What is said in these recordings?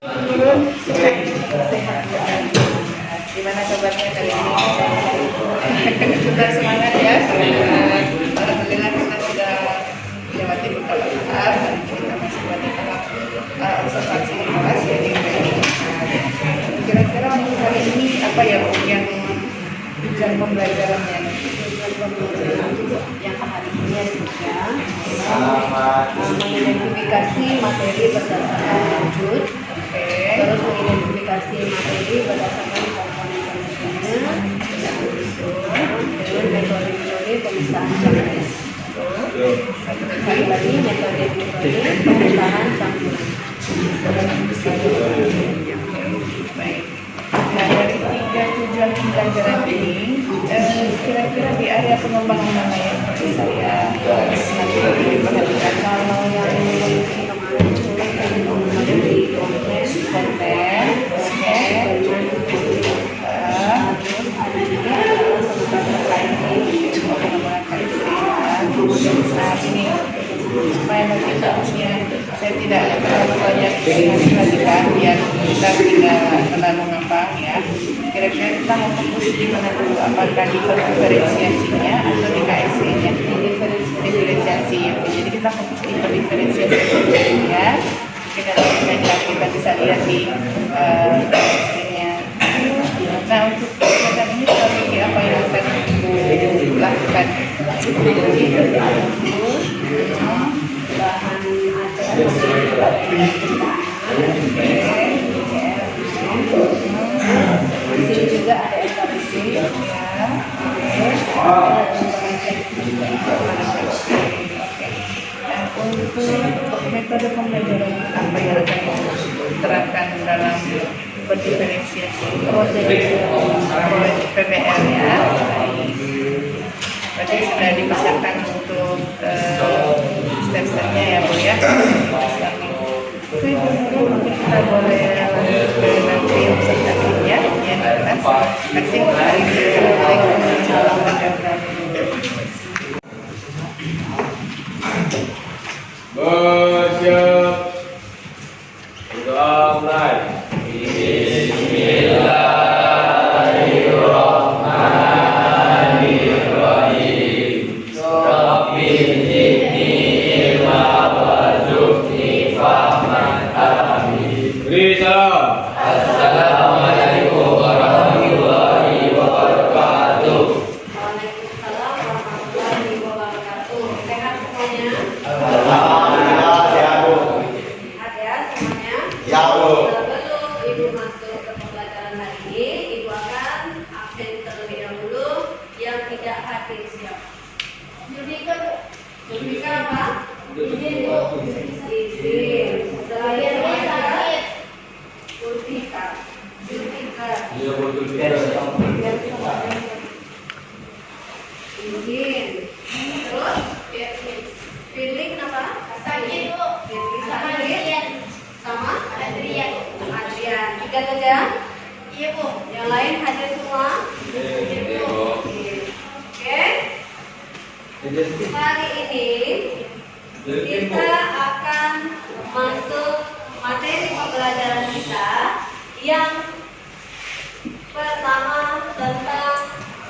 Turun sehat. Gimana kabarnya kali ini? Tetap semangat ya. Alhamdulillah kita sudah melewati beberapa tahap. Kita masih berada dalam observasi di kelas ya di kira-kira untuk hari ini apa ya Bu yang tujuan pembelajarannya? Yang hari ini adalah mengidentifikasi materi berdasarkan wujud, terus mengidentifikasi materi berdasarkan komponen-komponennya, dan metode-metode pemisahan campuran. Sekali lagi metode-metode pemisahan campuran. Baik. Nah, dari 3 tujuan pembelajaran ini, kira-kira di area pengembangan mana yang bisa saya nanti diperhatikan? Kalau yang kemarin dari konten, nah ini supaya nanti fokusnya saya tidak terlalu banyak diperhatikan biar kita tidak terlalu ngambang ya. Kira-kira kita mau fokus di mana dulu, apakah di diferensiasinya atau di KSC-nya? Diferensiasi ya. Jadi kita fokus di diferensiasi ya. Kita kita bisa lihat di KSC-nya. Nah, untuk kegiatan ini strategi apa yang akan dilakukan? Bahan di sini juga ada SKPD ya. Dan untuk metode pembelajaran apa yang akan diterapkan dalam berdiferensiasi PBL ya? Berarti sudah dipersiapkan untuk step-stepnya ya Bu ya. Oke, mungkin kita boleh lanjut ke nanti observasinya ya di kelas. Kasih hari ini. Assalamualaikum Bersiap. Doa mulai. Assalamualaikum warahmatullahi wabarakatuh. Waalaikumsalam warahmatullahi wabarakatuh. Sehat semuanya? Alhamdulillah sehat Bu. Sehat ya semuanya? Ya Bu. Sebelum Ibu masuk ke pembelajaran hari ini, Ibu akan absen terlebih dahulu. Yang tidak hadir siap. Judika Bu. Judika apa? Izin Bu. Izin. Setelah itu Judika. Judika. Iya betul. Izin. Terus pilih kenapa? Sakit Bu. Sakit. Sama? Adrian. Adrian. 3 saja? Iya Bu. Yang lain hadir semua? Iya Bu. Oke. Hari ini kita akan masuk materi pembelajaran kita yang pertama tentang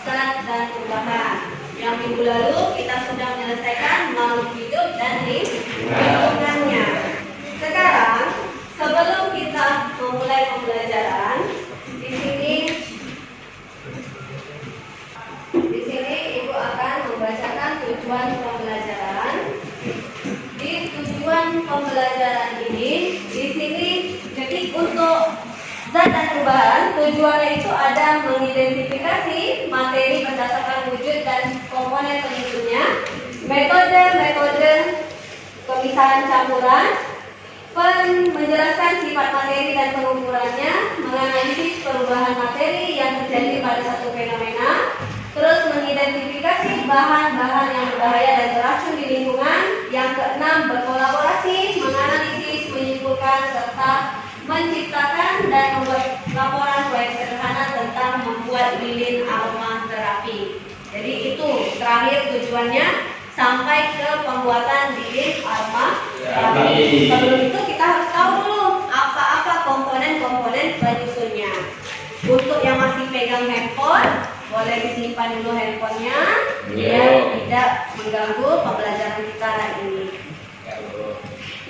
zat dan perubahan. Yang minggu lalu kita sudah menyelesaikan makhluk hidup dan lingkungannya. Sekarang sebelum kita memulai pembelajaran, di sini Ibu akan membacakan tujuan pembelajaran. Di tujuan pembelajaran ini, di sini jadi untuk zat dan perubahan, tujuannya itu ada mengidentifikasi materi berdasarkan wujud dan komponen penyusunnya, metode pemisahan campuran, menjelaskan sifat materi dan pengukurannya, menganalisis perubahan materi yang terjadi pada satu fenomena, terus mengidentifikasi bahan-bahan yang berbahaya dan beracun di lingkungan. Yang keenam, berkolaborasi, menganalisis, menyimpulkan, serta menciptakan dan membuat laporan proyek sederhana tentang membuat lilin aromaterapi. Jadi itu terakhir tujuannya, sampai ke pembuatan lilin aromaterapi. Sebelum itu kita harus tahu dulu apa-apa komponen komponen penyusunnya. Untuk yang masih pegang handphone, boleh disimpan dulu handphonenya biar tidak mengganggu pembelajaran kita hari ini.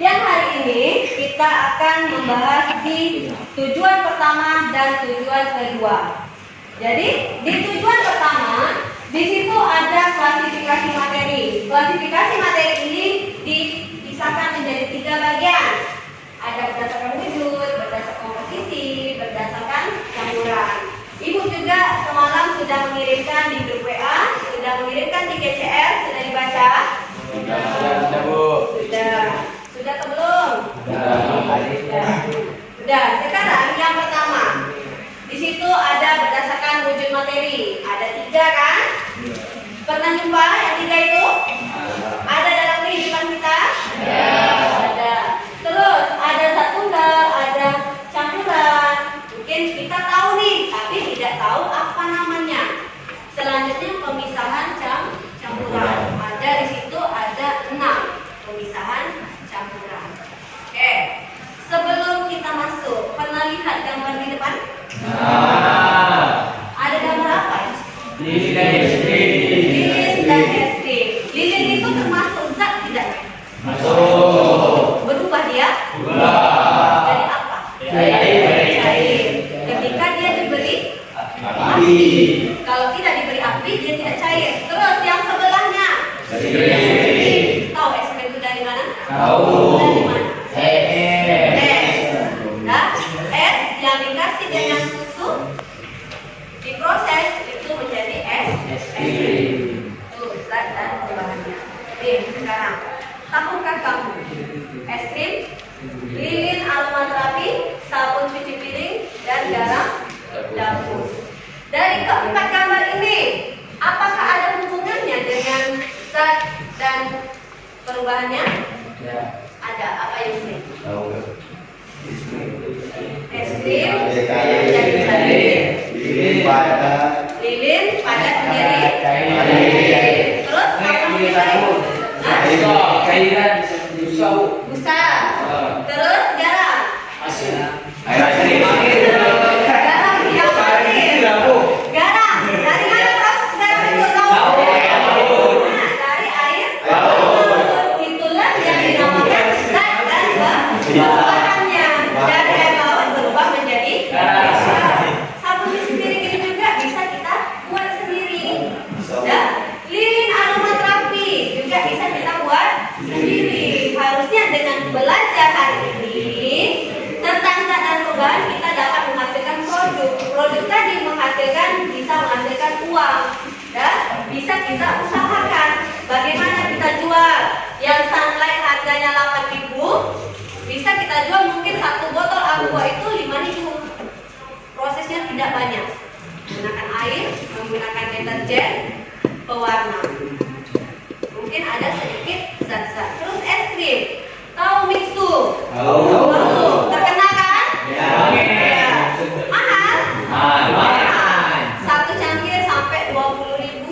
Yang hari ini kita akan membahas di tujuan pertama dan tujuan kedua. Jadi di tujuan pertama di situ ada klasifikasi materi. Klasifikasi materi ini dipisahkan menjadi 3 bagian. Ada berdasarkan wujud, berdasarkan komposisi, berdasarkan campuran. Ibu juga semalam sudah mengirimkan di grup WA, sudah mengirimkan di GCR, sudah dibaca? Sudah, Bu. Sudah atau belum? Sudah. Sekarang yang pertama, di situ ada berdasarkan wujud materi. Ada 3 kan? Pernah jumpa yang 3 itu? Ada dalam kehidupan kita? Ada. Terus ada satunggal, ada campuran. Mungkin kita tahu nih, tapi tidak tahu apa namanya. Selanjutnya pemisahan campuran. Ada di situ ada 6 pemisahan campuran. Oke. Sebelum kita masuk, pernah lihat gambar di depan? Ada gambar apa? Lilin dan es krim. Lilin itu termasuk zat tidak? Masuk. Berubah dia? Jadi apa? Cair. Ketika dia diberi Api. Kalau tidak diberi api, dia tidak cair. Terus yang sebelahnya? Tahu es krim itu dari mana? Tahu. Dari mana? Es. Nah, es yang dikasih dengan susu diproses itu menjadi es krim. Tuh, zat dan bahannya. Sekarang, tahukah kamu es krim, lilin aromaterapi, sabun cuci piring, dan garam dapur? Dari keempat gambar ini, apakah ada hubungannya dengan zat dan perubahannya? Ada. Apa yang ini? Es krim menjadi cair. Lilin padat menjadi cair. Terus apa busa. Terus garam. Garam yang asin. Garam. Dari mana proses garam itu tahu? Dari air. Itulah yang dinamakan zat dan perubahannya. Dari air laut berubah menjadi garam. Sabun cuci piring ini juga bisa kita buat sendiri. Ya. Lilin aromaterapi juga bisa kita buat sendiri. Harusnya dengan belajar hari ini tentang zat dan perubahan kita dapat menghasilkan produk. Produk tadi bisa menghasilkan uang. Ya, bisa kita usahakan. Bagaimana kita jual? Yang sunlight harganya 8.000, bisa kita jual mungkin 1 botol aqua itu 5.000. Prosesnya tidak banyak. Menggunakan air, menggunakan deterjen, pewarna. Mungkin ada sedikit zat-zat. Terus es krim. Tahu mixu? Tahu. Terkenal kan? Ya. Mahal? Mahal. 1 cangkir sampai 20.000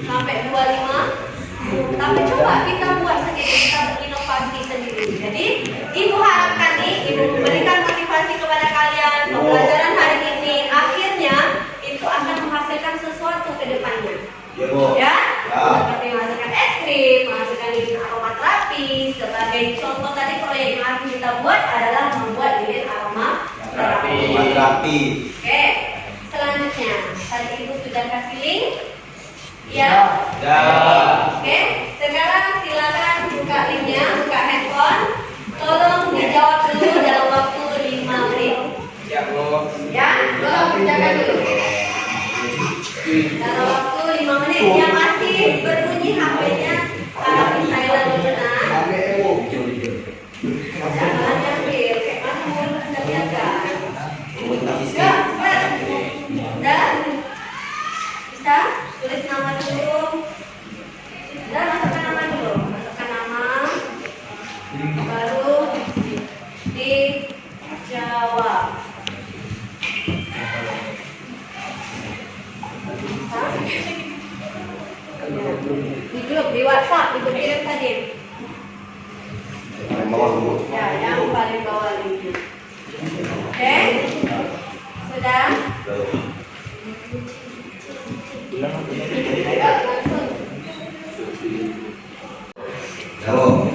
sampai 25. Tapi coba kita buat sendiri, kita berinovasi sendiri. Jadi, ibu harapkan nih, ibu memberikan motivasi kepada kalian. Pembelajaran hari ini akhirnya itu akan menghasilkan sesuatu ke depannya. Ya, seperti menghasilkan es krim, menghasilkan lilin aromaterapi. Sebagai contoh tadi proyek yang akan kita buat adalah membuat lilin aromaterapi. Oke, selanjutnya tadi ibu sudah kasih link. Ya. Oke, sekarang silakan buka linknya, buka handphone. Tolong dijawab dulu dalam waktu 5 menit. Ya, tolong kerjakan dulu. Dalam waktu 5 menit. Yang masih berbunyi HP-nya harap silent benar. Jangan diambil. Kayak mana mau Anda lihat kan? Ya, cepat. Dan bisa tulis nama dulu. Dan masukkan nama dulu. Masukkan nama. Baru dijawab. Di grup, di WhatsApp, ibu kirim tadi. Ya, yang paling bawah ini. Oke? Sudah? Ayo, langsung. Jawab.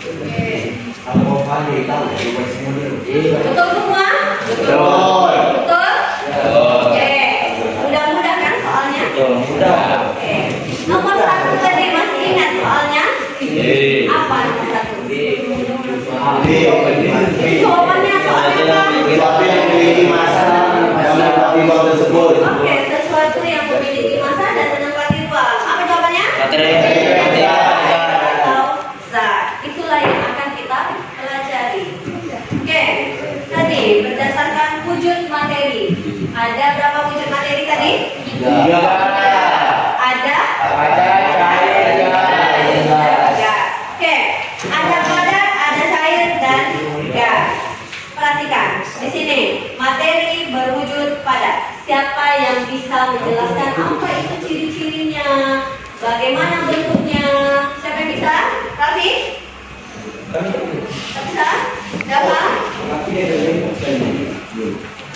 Oke. Kalau mau pandai tahu coba semua dulu. Betul semua? Betul. Betul? Oke. Mudah-mudah kan soalnya? Sudah. Oke. Nomor 1 tadi masih ingat soalnya? Apa nomor 1? Jawabannya soalnya apa? Sesuatu yang memiliki masa dan menempati ruang tersebut. Oke, sesuatu yang memiliki masa dan menempati ruang. Apa jawabannya? Atau zat. Itulah yang akan kita pelajari. Oke, tadi berdasarkan wujud materi. Ada berapa wujud materi tadi? Ada? Gas. Oke, ada padat, ada cair dan gas. Perhatikan di sini materi berwujud padat. Siapa yang bisa menjelaskan apa itu ciri-cirinya? Bagaimana bentuknya? Siapa yang bisa? Raffi? Tak bisa? Siapa?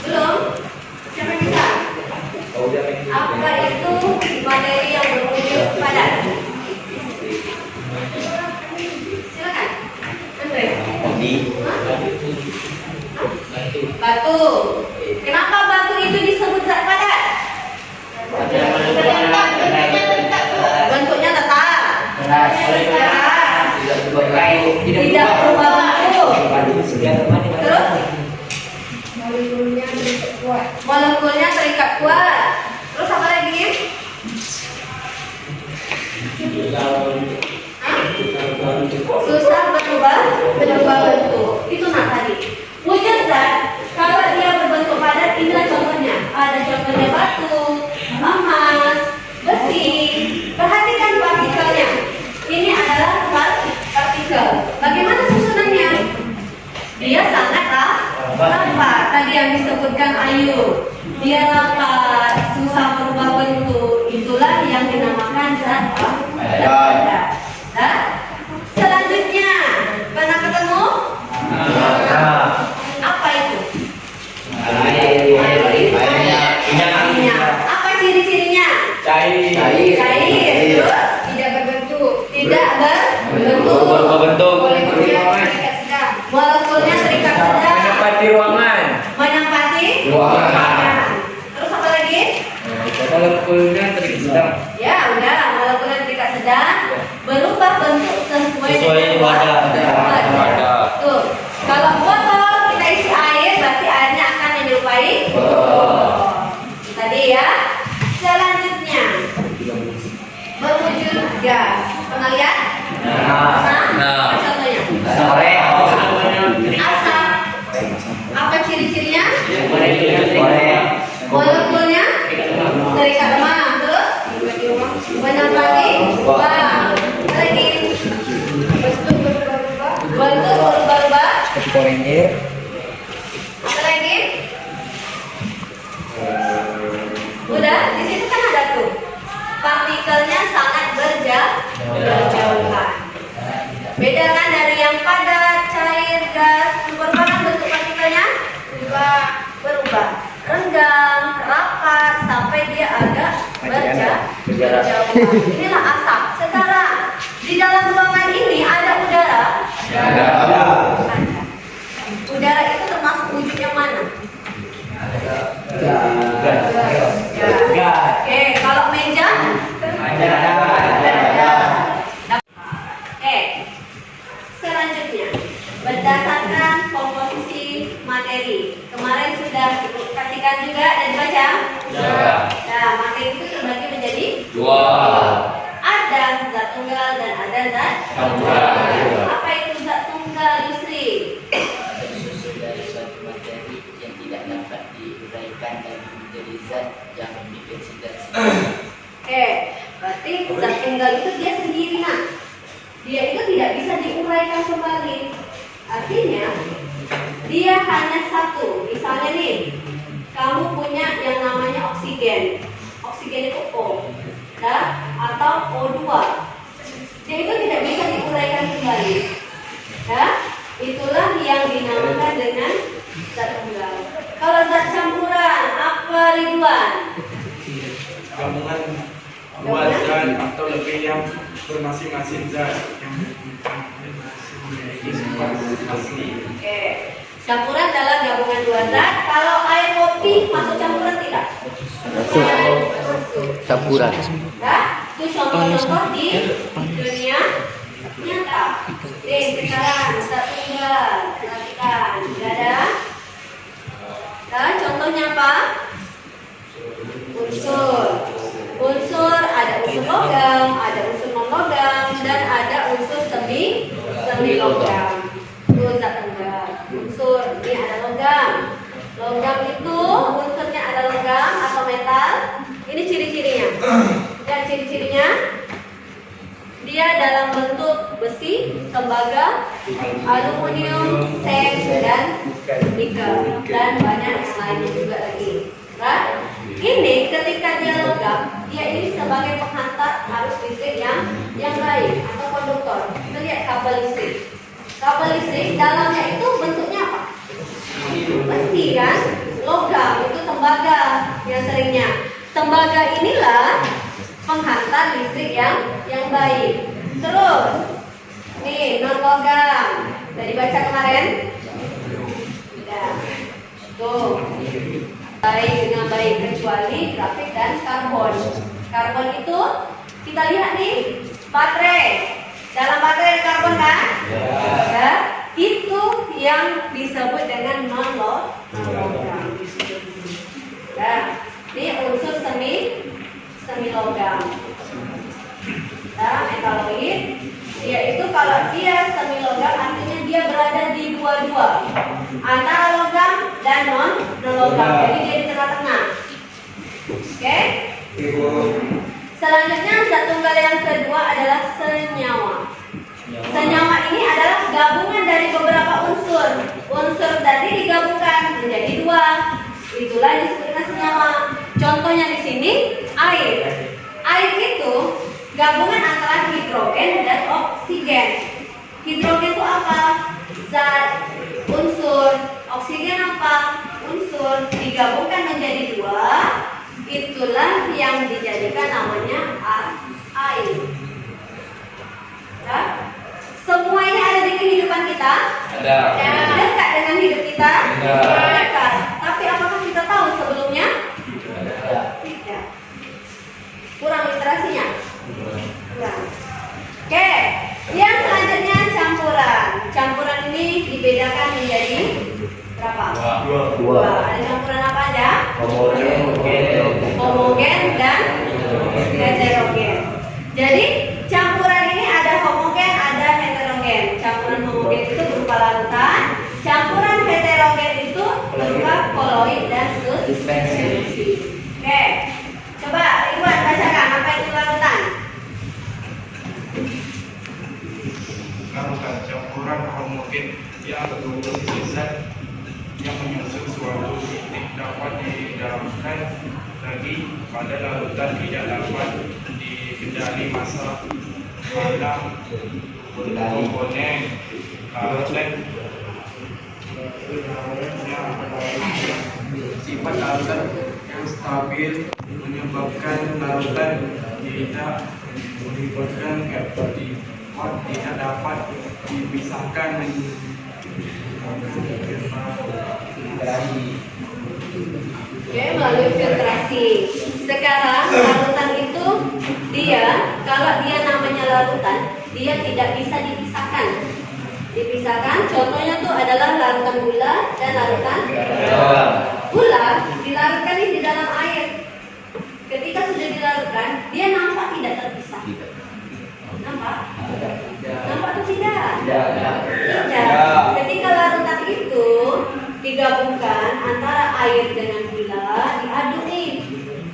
Belum? Siapa yang bisa? Apa itu materi yang berwujud padat? Silakan. Andre. Batu. Kenapa batu itu disebut zat padat? Bentuknya tetap. Keras. Tidak berubah bentuk. Terus? Molekulnya terikat kuat. Terus apa lagi? Susah berubah bentuk. Itu nak tadi. Wujud zat kalau dia berbentuk padat, inilah contohnya. Ada contohnya batu, emas, besi. Perhatikan partikelnya. Ini adalah partikel. Bagaimana susunannya? Dia sangat rapat. Tadi yang disebutkan Ayu. Dia rapat, susah berubah bentuk. Itulah yang dinamakan zat padat. Selanjutnya, pernah ketemu? Apa itu? Minyak. Apa ciri-cirinya? Cair. Terus? Tidak berbentuk. Molekulnya terikat sedang. Menempati ruangan. Terus apa lagi? Molekulnya terikat sedang. Ya, udah. Molekulnya terikat sedang. Berubah bentuk sesuai dengan wadah. Tuh. Kalau botol kita isi air, berarti airnya akan menyerupai botol. Tadi ya. Selanjutnya, berwujud gas. Pernah lihat? Apa contohnya? Asap. Apa ciri-cirinya? Molekulnya terikat lemah. Terus menempati ruang. Lagi bentuk berubah-ubah. Apa lagi? Udah, di situ kan ada tuh. Partikelnya sangat berjauhan. Bedakan dari yang padat, cair, gas. Merupakan bentuk partikelnya berubah. Renggang, rapat, sampai dia agak berjauhan. Inilah asap. Sekarang di dalam ruangan ini ada udara. Ada. Udara itu termasuk wujud yang mana? Oke, kalau meja? Oke, selanjutnya berdasarkan komposisi materi. Kemarin sudah dikasihkan juga dan dibaca. Nah, materi itu terbagi menjadi Dua. ada zat tunggal dan ada zat Apa itu zat tunggal, Yusri? Disusun dari suatu materi yang tidak dapat diuraikan dan menjadi zat yang memiliki zat Oke, berarti zat tunggal itu dia sendiri, nah. Dia itu tidak bisa diuraikan kembali. Artinya dia hanya satu. Misalnya nih, kamu punya yang namanya oksigen. Oksigen itu O, atau O2. Dia itu tidak bisa diuraikan kembali. Ya, itulah yang dinamakan dengan zat tunggal. Kalau zat campuran, apa Ridwan? Gabungan dua zat atau lebih yang bermasing-masing zat yang memiliki sifat asli. Oke. Campuran adalah gabungan dua zat. Kalau air kopi masuk campuran tidak? Masuk. Campuran. Nah, itu contoh-contoh di dunia nyata. Oke, sekarang zat tunggal. Perhatikan, tidak ada. Dan contohnya apa? Unsur ada unsur logam, ada unsur non logam, dan ada unsur semi logam. Itu zat tunggal. Unsur ini ada logam. Logam itu unsurnya ada logam atau metal. Ini ciri-cirinya. Dan ciri-cirinya dia dalam bentuk besi, tembaga, aluminium, seng, dan nikel, dan banyak yang lainnya juga lagi. Nah, ini ketika dia logam, dia ini sebagai penghantar arus listrik yang baik atau konduktor. Kita lihat kabel listrik. Kabel listrik dalamnya itu bentuknya apa? Besi kan? Logam itu tembaga yang seringnya. Tembaga inilah penghantar listrik yang baik. Terus, nih non logam. Dari baca kemarin? Tidak. Tuh. Baik dengan baik kecuali grafit dan karbon. Karbon itu kita lihat nih baterai. Dalam baterai ada karbon kan? Ya. Itu yang disebut dengan non logam. Ya. Ini unsur semi logam. Nah, metaloid yaitu kalau dia semi logam artinya dia berada di dua-dua antara logam dan non logam. Jadi dia di tengah-tengah. Oke? Selanjutnya zat tunggal yang kedua adalah senyawa. Senyawa ini adalah gabungan dari beberapa unsur. Unsur tadi digabungkan menjadi dua. Itulah disebutkan senyawa. Contohnya di sini air. Air itu gabungan antara hidrogen dan oksigen. Hidrogen itu apa? Zat, unsur. Oksigen apa? Unsur. Digabungkan menjadi dua. Itulah yang dijadikan namanya air. Ya? Semua ini ada di kehidupan kita. Ada. Dekat dengan hidup kita. Ada. Dekat. Tapi apakah kita tahu sebelumnya? Tidak. Kurang literasinya. Oke, yang selanjutnya campuran. Campuran ini dibedakan menjadi berapa? Dua. Ada campuran apa aja? Homogen. Homogen dan heterogen. Jadi campuran ini ada homogen, ada heterogen. Campuran homogen itu berupa larutan. Campuran heterogen itu berupa koloid dan suspensi. Oke, coba Ridwan bacakan apa itu larutan. Larutan campuran homogen yang berkomposisi zat yang menyusun suatu titik dapat didalamkan lagi pada larutan tidak dapat dikendali massa dalam komponen larutan. Sifat larutan yang stabil menyebabkan larutan tidak melibatkan tidak dapat dipisahkan Oke, melalui filtrasi. Sekarang larutan itu kalau dia namanya larutan, dia tidak bisa dipisahkan. Contohnya tuh adalah larutan gula dan larutan gula dilarutkan di dalam air. Ketika sudah dilarutkan, dia nampak tidak terpisah. Nampak? Nampak atau tidak? Tidak. Ketika larutan itu digabungkan antara air dengan gula, diaduk nih.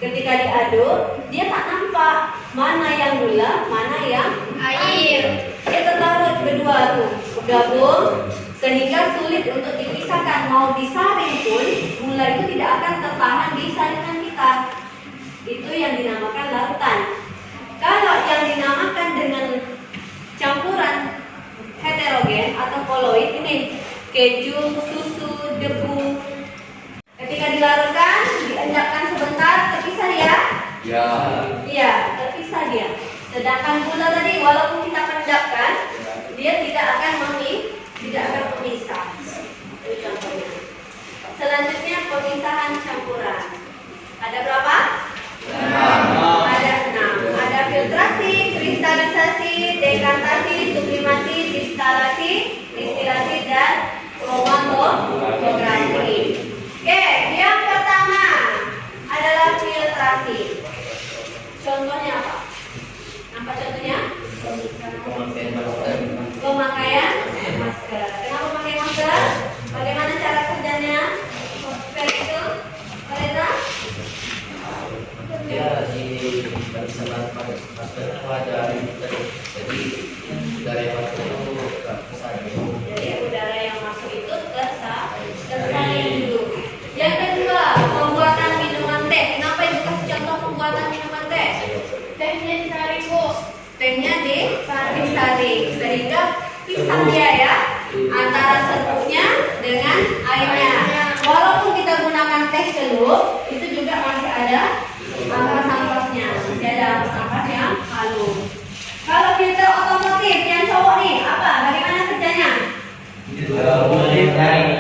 Ketika diaduk, dia tak nampak mana yang gula, mana yang air. Dia terlarut berdua tuh, gabung sehingga sulit untuk dipisahkan. Mau disaring pun, gula itu tidak akan tertahan di saringan kita. Itu yang dinamakan larutan. Kalau yang dinamakan dengan campuran heterogen atau koloid ini keju, susu, debu, dia tidak akan memisah. Itu contohnya. Selanjutnya pemisahan campuran. Ada berapa? Ada 6. Ada filtrasi, kristalisasi, dekantasi, sublimasi, distilasi, dan kromatografi. Oke, yang pertama adalah filtrasi. Contohnya apa? Apa contohnya? Pemakaian masker. Kenapa pakai masker? Bagaimana cara kerjanya? Itu, Reza? Ya di sama masker itu ada filter, jadi udara yang masuk itu tersaring. Jadi udara yang masuk itu tersaring dulu. Yang kedua, pembuatan minuman teh. Kenapa ibu kasih contoh pembuatan minuman teh? Tehnya disaring, Bu. Tehnya disaring sehingga pisah dia ya antara serbuknya dengan airnya. Walaupun kita gunakan teh celup, itu juga masih ada ampas-ampasnya, masih ada ampas-ampas yang halus. Kalau filter otomotif yang cowok nih, apa? Bagaimana kerjanya? Menyaring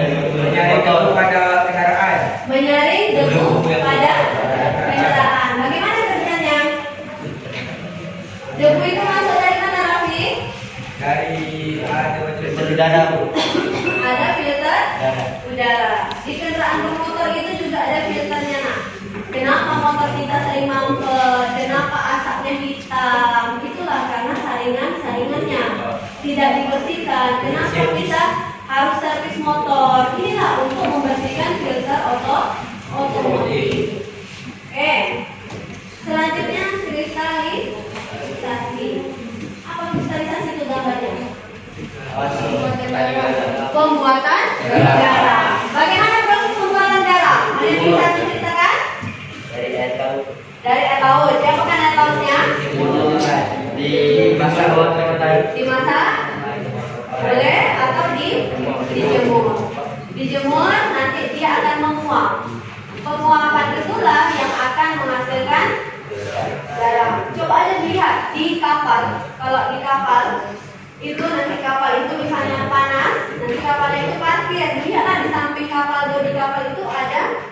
debu pada kendaraan. Menyaring debu pada kendaraan. Bagaimana kerjanya? Debu itu masuk dari mana, Raffi? Dari Udara, Bu. Ada filter udara. Di kendaraan bermotor itu juga ada filternya, nak. Kenapa motor kita sering mampet? Kenapa asapnya hitam? Itulah karena saringannya tidak dibersihkan. Kenapa kita harus servis motor? Inilah untuk membersihkan filter otomotif. Oke. Selanjutnya kristalisasi. Apa kristalisasi itu gambarnya? Pembuatan garam. Bagaimana proses pembuatan garam? Ada yang bisa diceritakan? Dari air laut Dari air laut. Siapkan air lautnya? dimasak Dimasak? Boleh atau dijemur. Dijemur nanti dia akan menguap. Penguapan itulah yang akan menghasilkan garam. Coba aja lihat di kapal. Kalau di kapal itu nanti kapal itu misalnya panas, nanti kapalnya itu parkir. Lihatlah di samping kapal, di kapal itu ada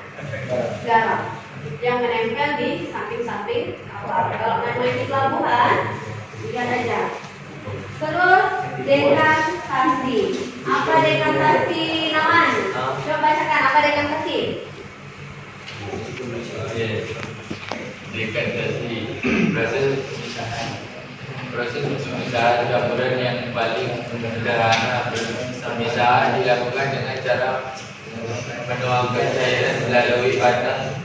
garam yang menempel di samping-samping kapal. Kalau namanya di pelabuhan, lihat aja. Terus dekantasi. Apa dekantasi, Naman? Coba bacakan apa dekantasi. Dekantasi proses pemisahan campuran yang paling sederhana. Pemisahan dilakukan dengan cara menuangkan cairan melalui batang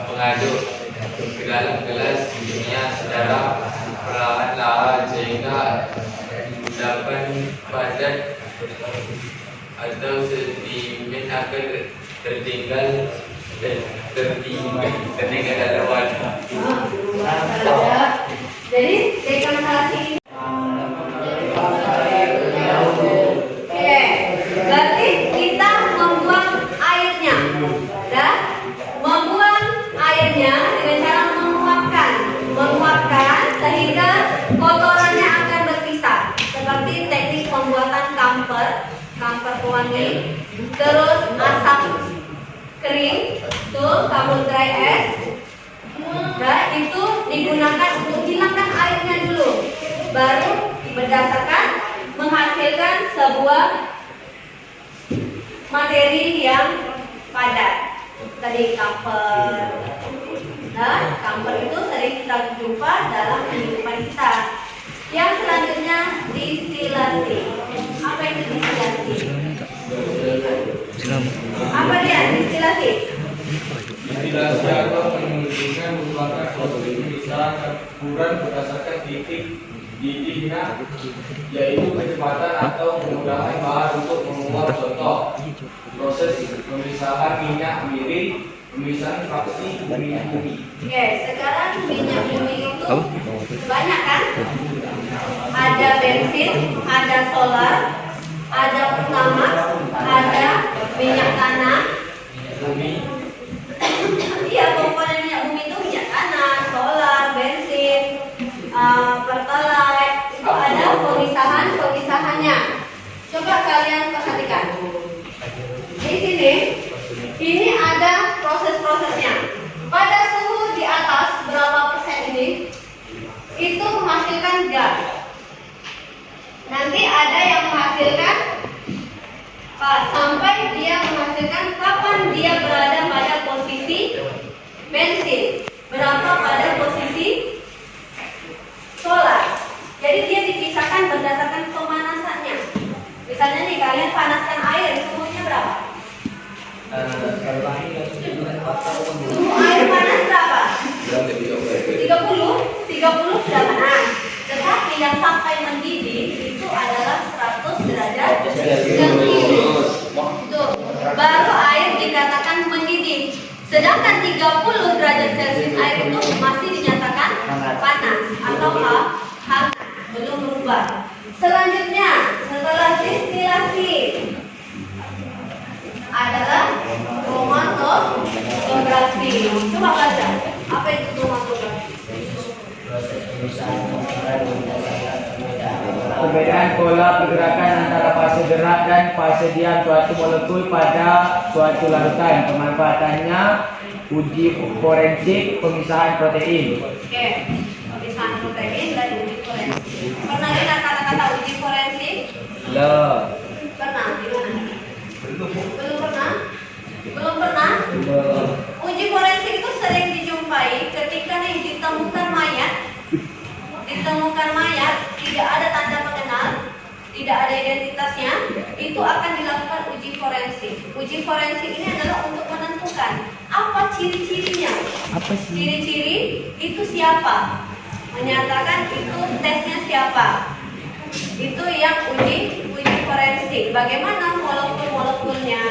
pengaduk ke dalam gelas kimia secara perlahan-lahan sehingga endapan padat atau sedimen akan tertinggal dalam wadah. Jadi dekantasi. Oke, berarti kita membuang airnya, dan membuang airnya dengan cara menguapkan sehingga kotorannya akan berpisah. Seperti teknik pembuatan kamper pewangi, terus asap kering, tuh kabut dry ash. Nah, itu digunakan untuk hilangkan airnya dulu, baru berdasarkan menghasilkan sebuah materi yang padat. Tadi kamper. Nah, kamper itu sering kita jumpa dalam kehidupan kita. Yang selanjutnya distilasi. Apa itu distilasi? Apa dia distilasi? Distilasi atau penyelidikan merupakan suatu pemisahan campuran berdasarkan titiknya, yaitu kecepatan atau kemudahan bahan untuk menguap. Contoh proses pemisahan minyak miring, pemisahan fraksi minyak bumi. Oke, sekarang minyak bumi itu banyak kan? Ada bensin, ada solar, ada pertamax, ada minyak tanah. Bumi Iya, komponen minyak bumi itu minyak tanah, solar, bensin, pertalite. Itu ada pemisahan kalian perhatikan. Di sini, ini ada proses-prosesnya. Pada suhu di atas berapa persen ini, itu menghasilkan gas. Nanti ada yang menghasilkan sampai dia menghasilkan kapan dia berada pada posisi bensin, berapa pada posisi solar. Jadi dia dipisahkan berdasarkan pemanasannya. Misalnya nih kalian panaskan air, suhunya berapa? Suhu air panas berapa? 30 sudah panas. Tetapi yang sampai mendidih itu adalah 100 derajat Celcius. Tuh, baru air dikatakan mendidih. Sedangkan 30 derajat Celcius air itu masih dinyatakan panas atau hangat, belum berubah. Selanjutnya, setelah distilasi adalah kromatografi. Coba baca, apa itu kromatografi? Perbedaan pola pergerakan antara fase gerak dan fase diam suatu molekul pada suatu larutan. Pemanfaatannya uji forensik pemisahan protein. Oke, pemisahan protein dan uji forensik. Pernah dengar kata-kata uji forensik? Belum. Pernah? Di mana? Belum pernah? Belum pernah? Belum. Uji forensik itu sering dijumpai ketika nih ditemukan mayat, tidak ada tanda pengenal, tidak ada identitasnya, itu akan dilakukan uji forensik. Uji forensik ini adalah untuk menentukan apa ciri-cirinya. Apa sih? Ciri-ciri itu siapa? Menyatakan itu tesnya siapa? Itu yang uji forensik. Bagaimana molekul-molekulnya?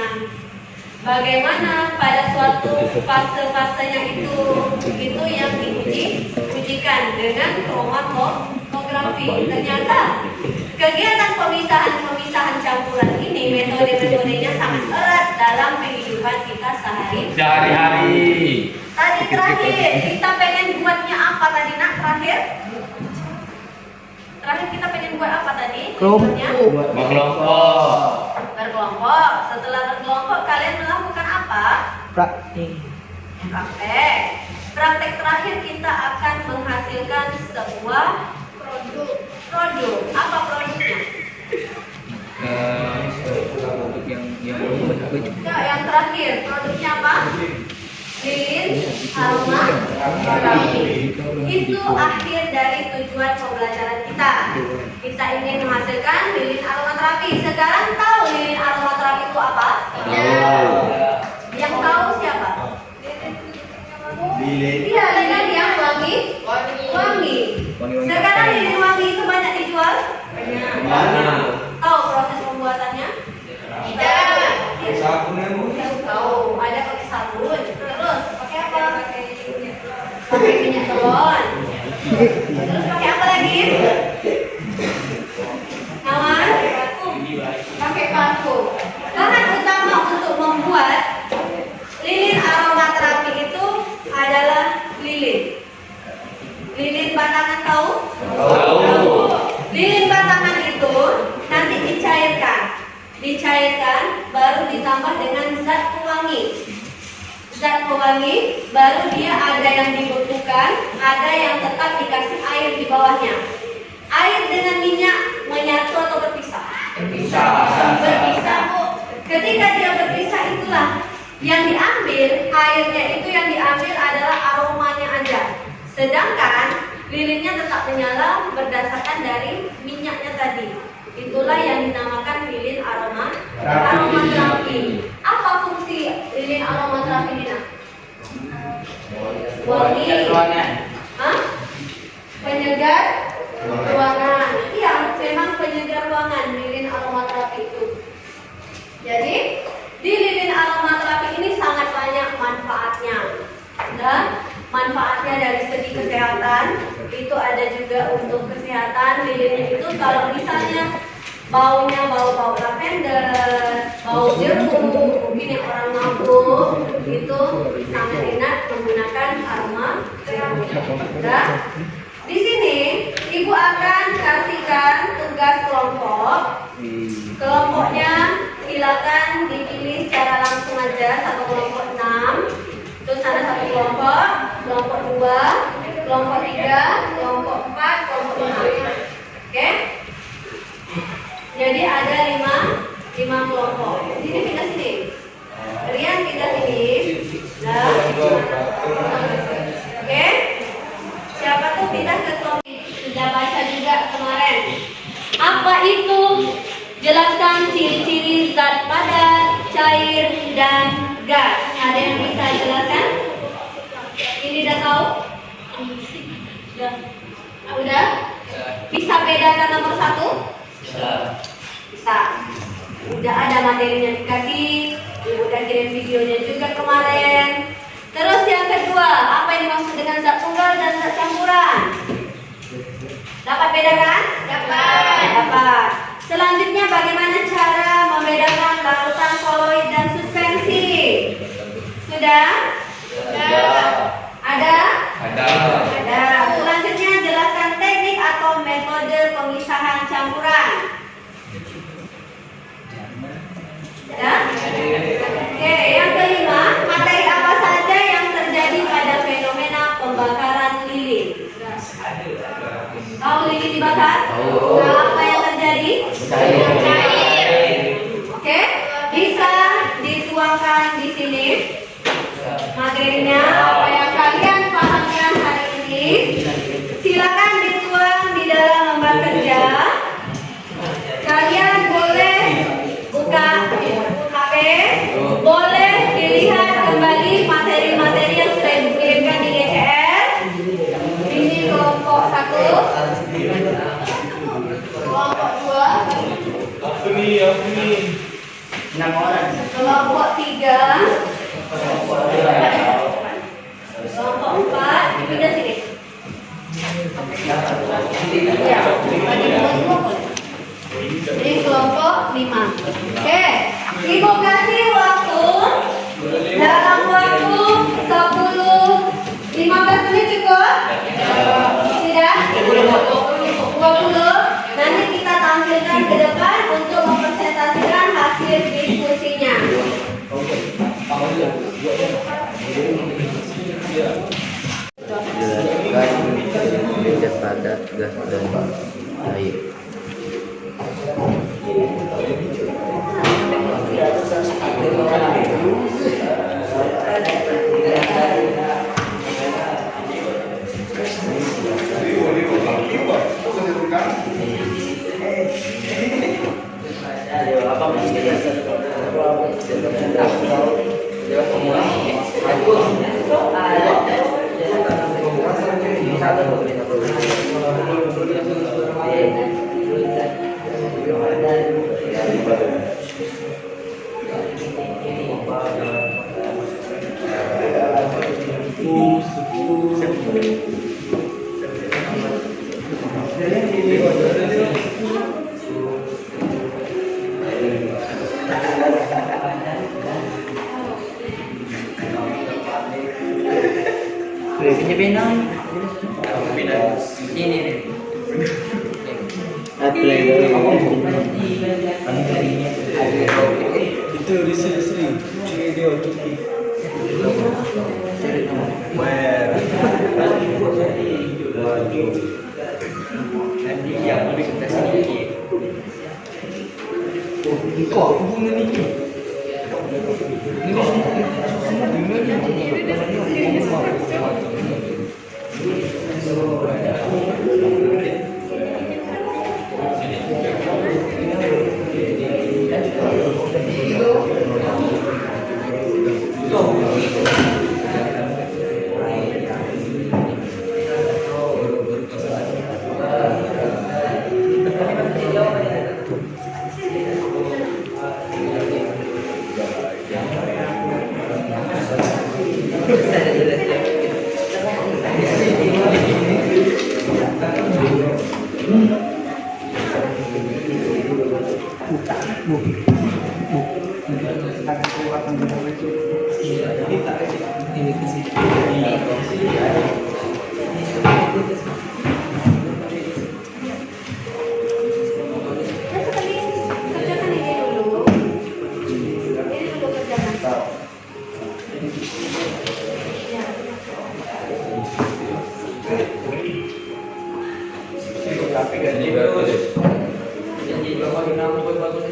Bagaimana pada suatu fase-fasenya itu yang diujikan dengan kromatografi. Ternyata kegiatan pemisahan campuran ini metode-metodenya sangat erat dalam kehidupan kita Sehari-hari. Tadi terakhir kita pengen buatnya apa tadi nak? Terakhir kita pengen buat apa tadi? Berkelompok. Berkelompok. Setelah berkelompok kalian melakukan apa? Praktik. Praktek terakhir kita akan menghasilkan sebuah produk. Apa produknya? Yang terakhir produknya apa? Lilin aromaterapi. Itu akhir dari tujuan pembelajaran kita. Kita ingin menghasilkan lilin aromaterapi. Sekarang tahu lilin aromaterapi itu apa? Yang tahu siapa? Lilin. Iya, lilin yang wangi. Sekarang lilin wangi itu banyak dijual? Banyak. Tahu proses pembuatannya? Tidak. Tahu, ada pakai sabun. Terus pakai apa? Pakai minyak telon. Terus pakai apa lagi? Nawan? Pakai parfum. Bahan utama untuk membuat lilin aromaterapi itu adalah lilin. Lilin batangan tahu? Tahu. Lilin batangan itu nanti dicairkan baru ditambah dengan zat pewangi, baru dia ada yang dibekukan, ada yang tetap dikasih air di bawahnya. Air dengan minyak menyatu atau berpisah? Berpisah. Ketika dia berpisah itulah yang diambil, airnya itu yang diambil adalah aromanya aja. Sedangkan lilinnya tetap menyala berdasarkan dari minyaknya tadi. Itulah yang dinamakan lilin aromaterapi. Apa fungsi lilin aromaterapi ini? Wangi. Hah? Penyegar ruangan. Iya, memang penyegar ruangan lilin aromaterapi itu. Jadi di lilin aromaterapi ini sangat banyak manfaatnya. Dan manfaatnya dari segi kesehatan itu ada juga untuk kesehatan. Lilinnya itu kalau misalnya baunya bau lavender, bau jeruk, mungkin yang orang mabuk itu sangat enak menggunakan aromaterapi. Nah, di sini ibu akan kasihkan tugas kelompok. Kelompoknya silakan dipilih secara langsung aja, satu kelompok 6. Terus ada satu kelompok 2, kelompok 3, kelompok 4, kelompok 5. Oke? Jadi ada 5 kelompok. Sini pindah sini. Rian pindah sini. Nah. Oke? Siapa tuh pindah ke kelompok? Sudah baca juga kemarin. Apa itu? Jelaskan ciri-ciri zat padat, cair, dan gas. Ada yang bisa jelaskan? Ini udah tahu? Udah? Bisa bedakan nomor 1? Bisa. Udah ada materinya dikasih, Ibu udah kirim videonya juga kemarin. Terus yang kedua, apa yang dimaksud dengan zat tunggal dan zat campuran? Dapat bedakan? Dapat. Selanjutnya bagaimana cara membedakan larutan koloid dan suspensi? Sudah? Ada. Selanjutnya jelaskan teknik atau metode pemisahan campuran. Ya? Oke, yang kelima, materi apa saja yang terjadi pada fenomena pembakaran lilin? Tahu lilin dibakar? Nah, apa yang terjadi? Cair. Oke, bisa dituangkan di sini materinya apa yang kalian pahamkan hari ini. Silakan dituang di dalam lembar kerja. Kalian boleh buka HP, boleh dilihat kembali materi-materi yang sudah dikirimkan di GCR. Ini kelompok 1, kelompok 2, Aku nih. 6 orang. kelompok 3, kelompok 4. Pindah sini. Ya, bagi kelompok boleh. Ini kelompok 5. Oke, Ibu kasih waktu dalam waktu 15 menit cukup? Tidak? 20. Nanti kita tampilkan ke depan untuk mempresentasikan hasil diskusinya. Gas padat, gas dan cair. Punya benang. Ini. Itu Sri. Dia cuti. Nanti yang presentasi ini. Kok hubungan ini? Tapi ganti terus. Jadi berapa nama buat bagus?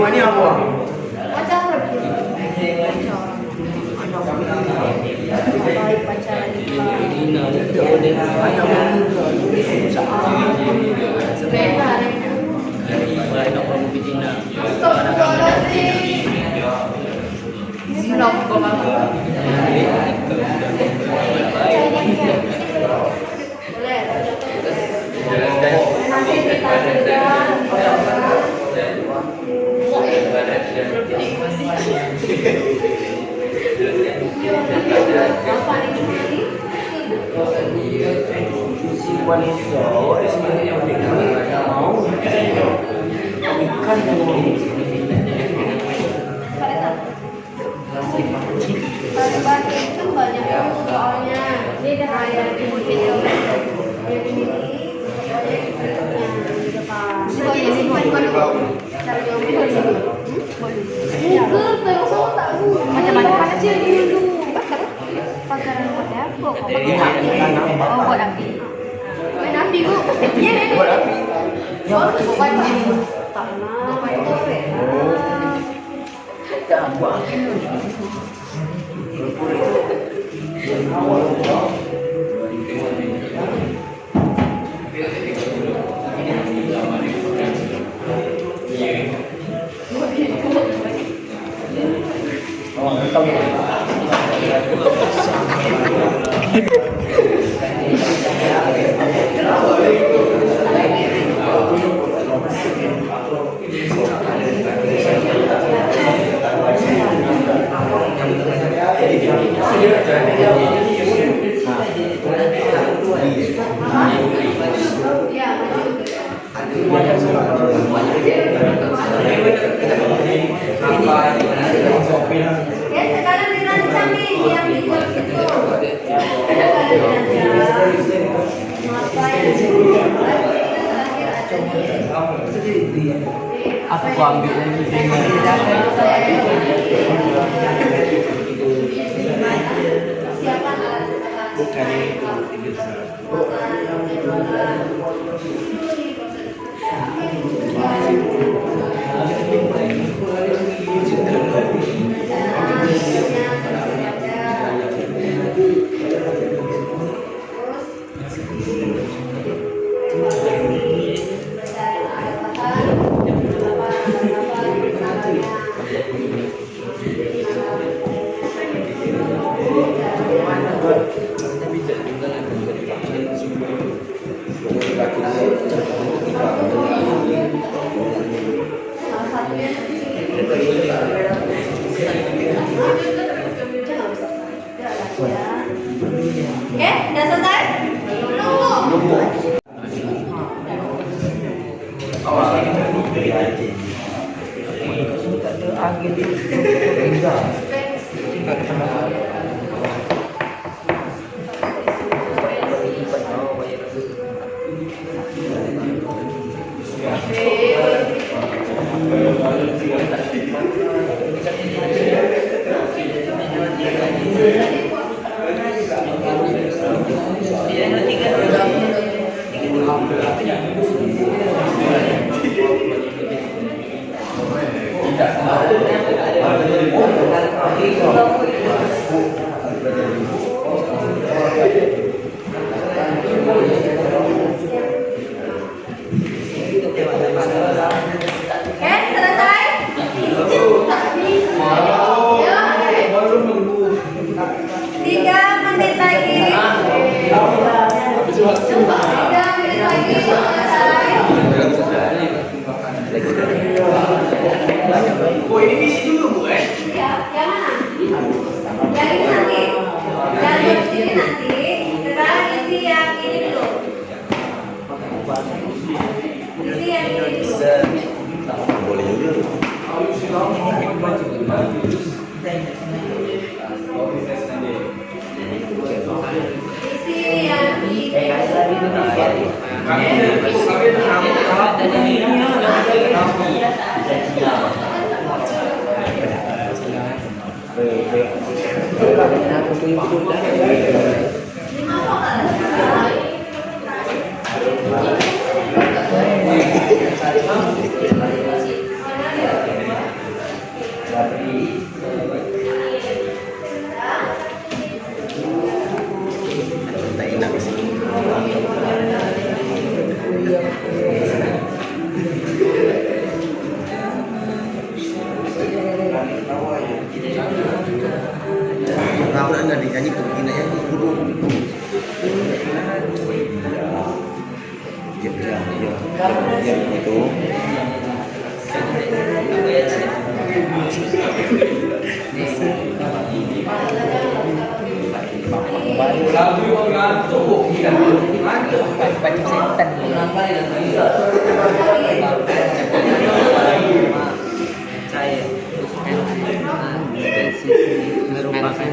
Ini apa? Bagi itu banyak soalnya ini kayak di video yang ini di depan. Macam-macam sih dulu. Pacaran pakai apa? Oh, buat api. Main api bu. Iya nih. Buat api. Oh, buat api. Tak nak. Tak buat. Ya sekarang dirancang nih yang di kursi itu. Aku ambil lagi. Siapa bukan Oke, udah selesai? Nunggu. Oke, selesai? Lima vokal. Tak enak sih. Aku nak nyanyi nyanyi begini ya, guru. Diam itu. Lagu yang ngantuk, ngantuk. Banyak setan. Saya merupakan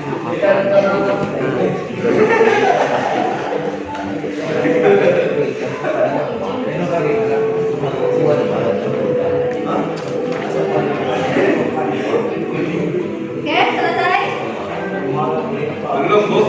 Oke, selesai. Belum, Bu.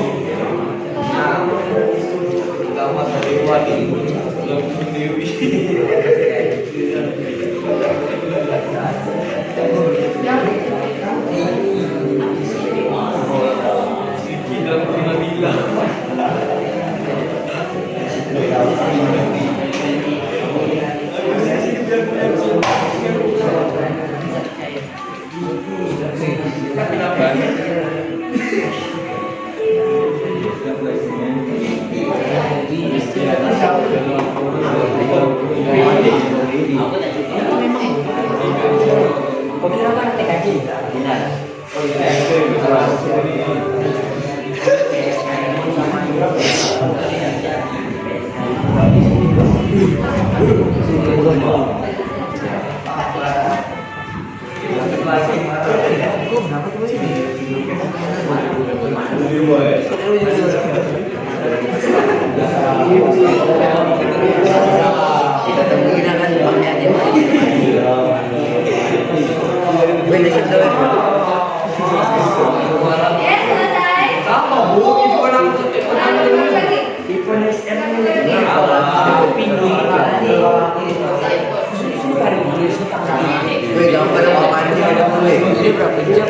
Oke, selesai. Sama Bu, itu kan aku Ulang lagi. Gambar apa aja ada boleh. Ini berapa jam?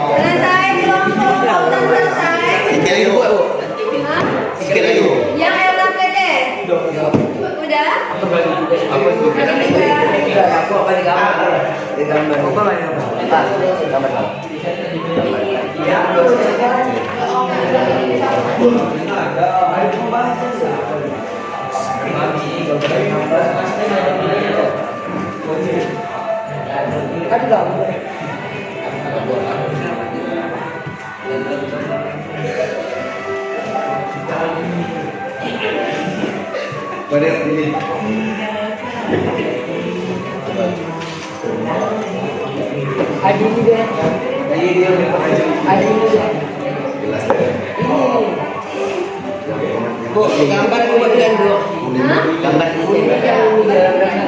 Selesai, kelompok lautan selesai. Sikit lagi Bu. Hah? Sikit lagi Bu. Yang Ella pede? Udah? Pada ini. Bu, gambar Bu bagian Bu. Hah? Gambar di sini. Gambar sekarang.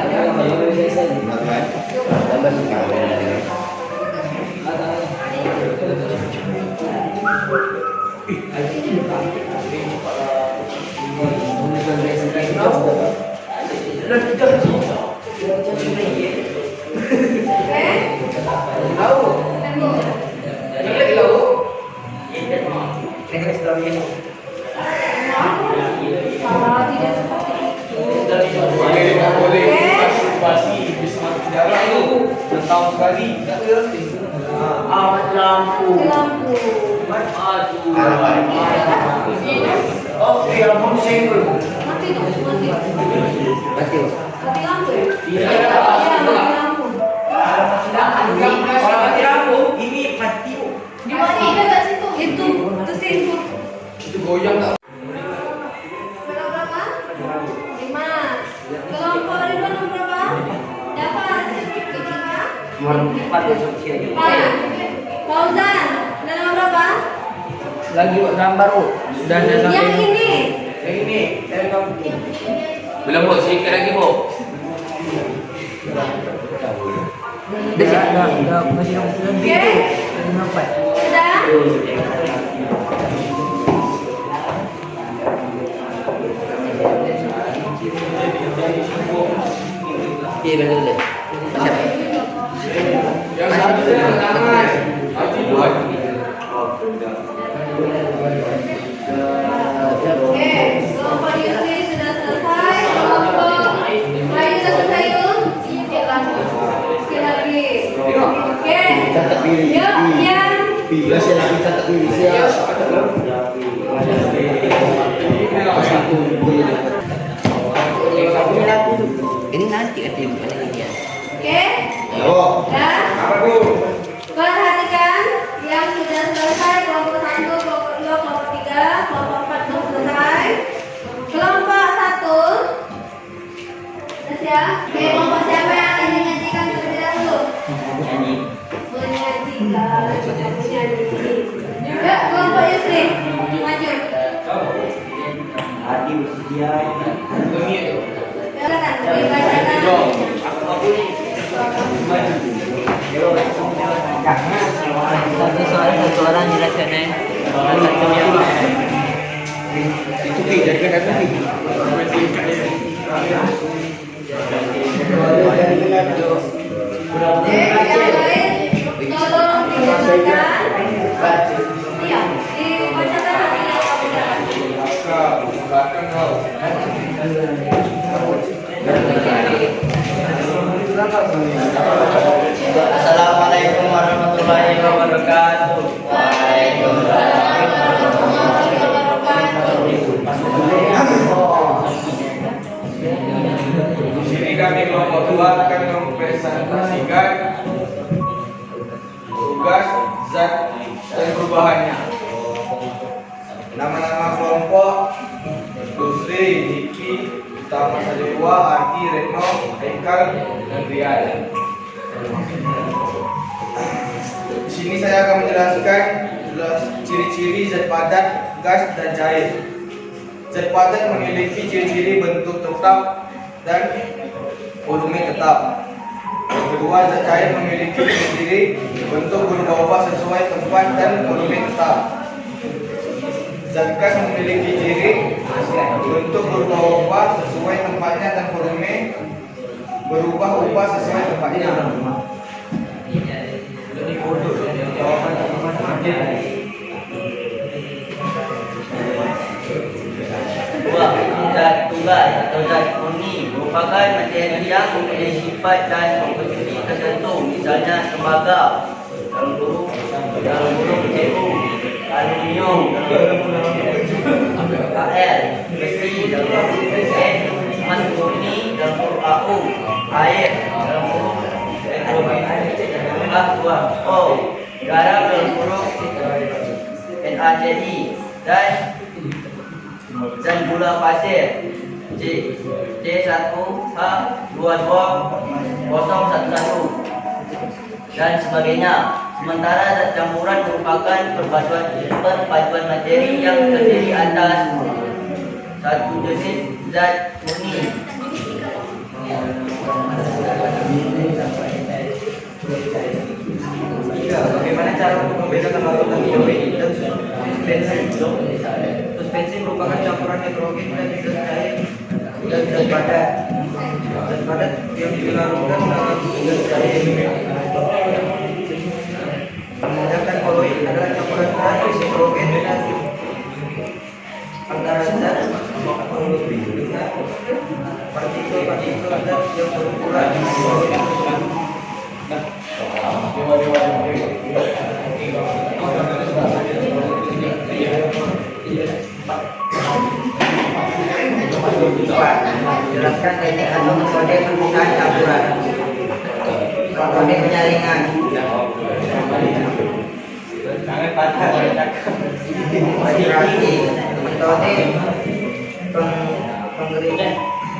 Oke? Tahu? Tunggu. Yang lagi tahu? Kalau tidak seperti itu. Nggak boleh partisipasi di semangat sejarah itu. Setahun sekali. Amat lampu. Mati lampu. Oke, abang single. Mati tuh, mati. Mati lampu. Iya, Iya, mati lampu. Orang mati lampu, ini mati. Dimatikan nggak situ? Itu input. Itu goyang nggak? Berapa? 5. Kalau Nomor 4 besok siang. Fauzan, ada nomor berapa? Lagi gambar Bu. Sudah ada Yang sampai ini. yang ini. Saya kamu. Belum Bu, sedikit lagi Bu. Dah masih lebih. Oke. Nampak. Sudah? Iya benar. Siapa? Yang satu tangan. Nanti dua. Oke, kelompok Yusri sudah selesai. Kelompok lain sudah selesai itu? Sekali lagi. Oke. Catat diri. Yuk, yang Bila saya lagi catat diri saya. Ini nanti tim ya. oke. Yo. Dan Apa Bu? perhatikan yang sudah selesai kelompok 1, kelompok 2, kelompok 3, kelompok 4 belum selesai. Kelompok 1 sudah siap? Oke, kelompok siapa yang akan menyajikan terlebih dahulu? Menyajikan. Yuk, kelompok Yusri maju. Hati bersedia. Silakan dibacakan. Satu orang jelaskan satunya. Itu pi jadi kan itu pi. Oke, yang lain tolong dibacakan. Iya, dibacakan hasilnya kamu dapat. Belakang kau. Assalamualaikum warahmatullahi wabarakatuh. Waalaikumsalam warahmatullahi wabarakatuh. Di sini kami kelompok 2 akan mempresentasikan tugas, zat, dan perubahannya. Nama-nama kelompok: Yusri, Niki, Utama Sadewa, Arti, Retno, Haikal, dan Rian. Di sini saya akan menjelaskan ciri-ciri zat padat, gas, dan cair. Zat padat memiliki ciri-ciri bentuk tetap dan volume tetap. Yang kedua, zat cair memiliki ciri-ciri bentuk berubah-ubah sesuai tempat dan volume tetap. Zat gas memiliki ciri bentuk berubah-ubah sesuai tempatnya dan volume berubah-ubah sesuai tempatnya. Zat tunggal atau zat murni merupakan materi yang mempunyai sifat dan komposisi tertentu, misalnya tembaga, dalam kurung CU, aluminium, KL, besi, dalam kurung N, emas murni, dalam kurung AU, air, dalam kurung H2O, garam, dalam kurung NaCl, dan gula pasir C1H22O11 dan sebagainya. Sementara zat campuran merupakan perpaduan materi yang terdiri atas satu jenis zat murni. Bagaimana cara untuk membedakan larutan hidrogen dan suspensi? Suspensi merupakan campuran nitrogen dan zat cair dan zat padat. Zat padat yang dilarutkan dalam zat cair. Sedangkan koloid adalah campuran zat nitrogen dengan antara zat dengan partikel-partikel zat yang berukuran jelaskan teknik atau metode pemisahan campuran. Metode penyaringan. Jangan patah. Filtrasi. Metode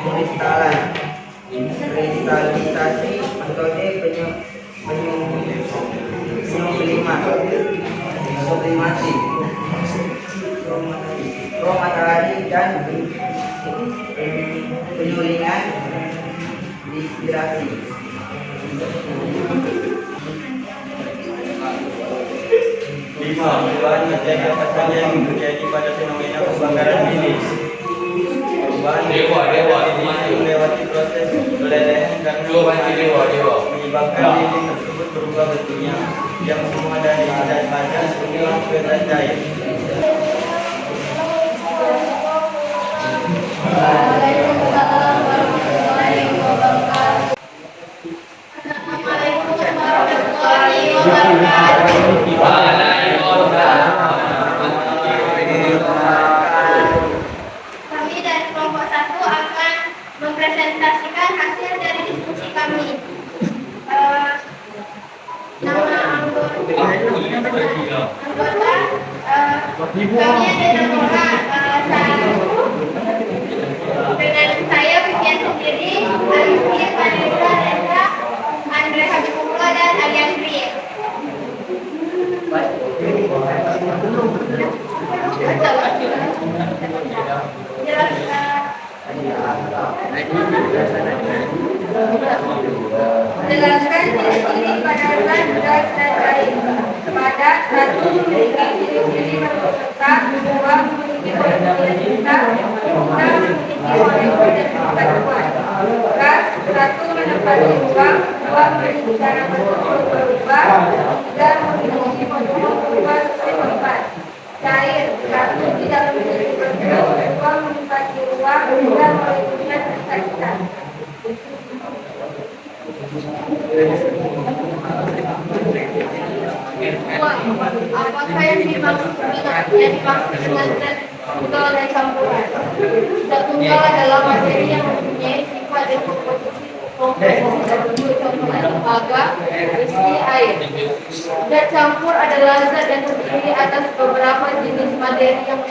pengkristalan. Kristalisasi. Metode kelima sublimasi, kromatologi dan penyulingan distillasi. Lima, perubahan menjadi apa saja yang terjadi pada fenomena pembakaran ini. Perubahan melewati proses pelelehan karena menyebabkan lilin tersebut berubah bentuknya yang semua dari zat padat semua ke zat cair. Waalaikumsalam warahmatullahi wabarakatuh. Assalamualaikum warahmatullahi wabarakatuh. Kami dari kelompok 1 akan mempresentasikan hasil dari diskusi kami. Nama anggota kami ada dengan saya Vivian sendiri, Alifia, Vanessa, Reza, Andre Habibullah dan Aliandri. Menjelaskan ciri-ciri pada zat gas dan air. Pada 1 memiliki ciri-ciri berpeserta, 2 memiliki kondisi tetap, 3 memiliki molekul dan kesatuan. Gas 1 menempati ruang, 2 memiliki cara berbentuk berubah, 3 memiliki bentuk berubah sesuai tempat. Cair 1 tidak memiliki bentuk, 2 menempati ruang, 3 molekulnya terpisah. Apakah yang dimaksud dengan zat tunggal dan campuran? Zat tunggal adalah materi yang mempunyai sifat dan komposisi berbentuk campuran lembaga berisi air. Zat campur adalah zat yang terdiri atas beberapa jenis materi tidak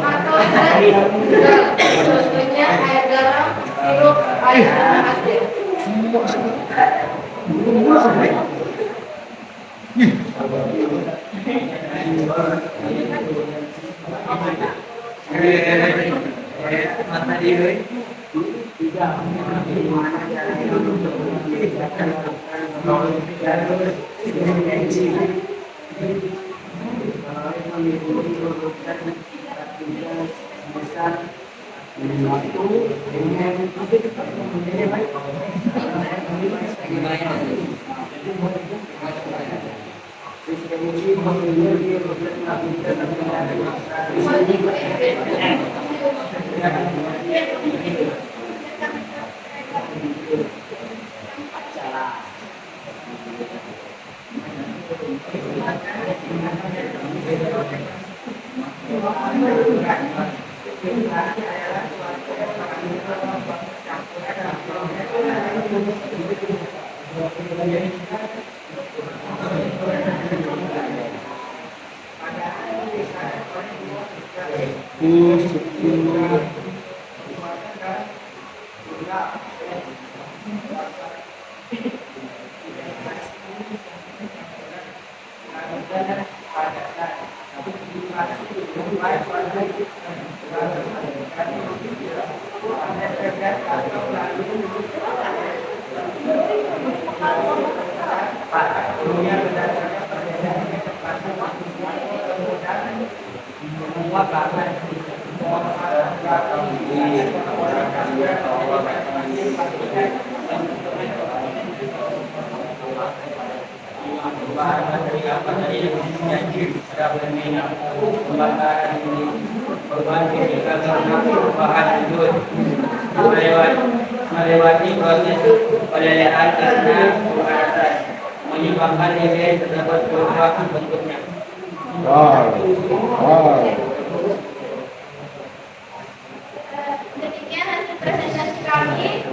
atau zat tunggal. Contohnya air garam, sirup, air dan asin. melewati proses pelelehan karena pemanasan menyebabkan lilin terdapat perubahan bentuknya. Demikian hasil presentasi kami.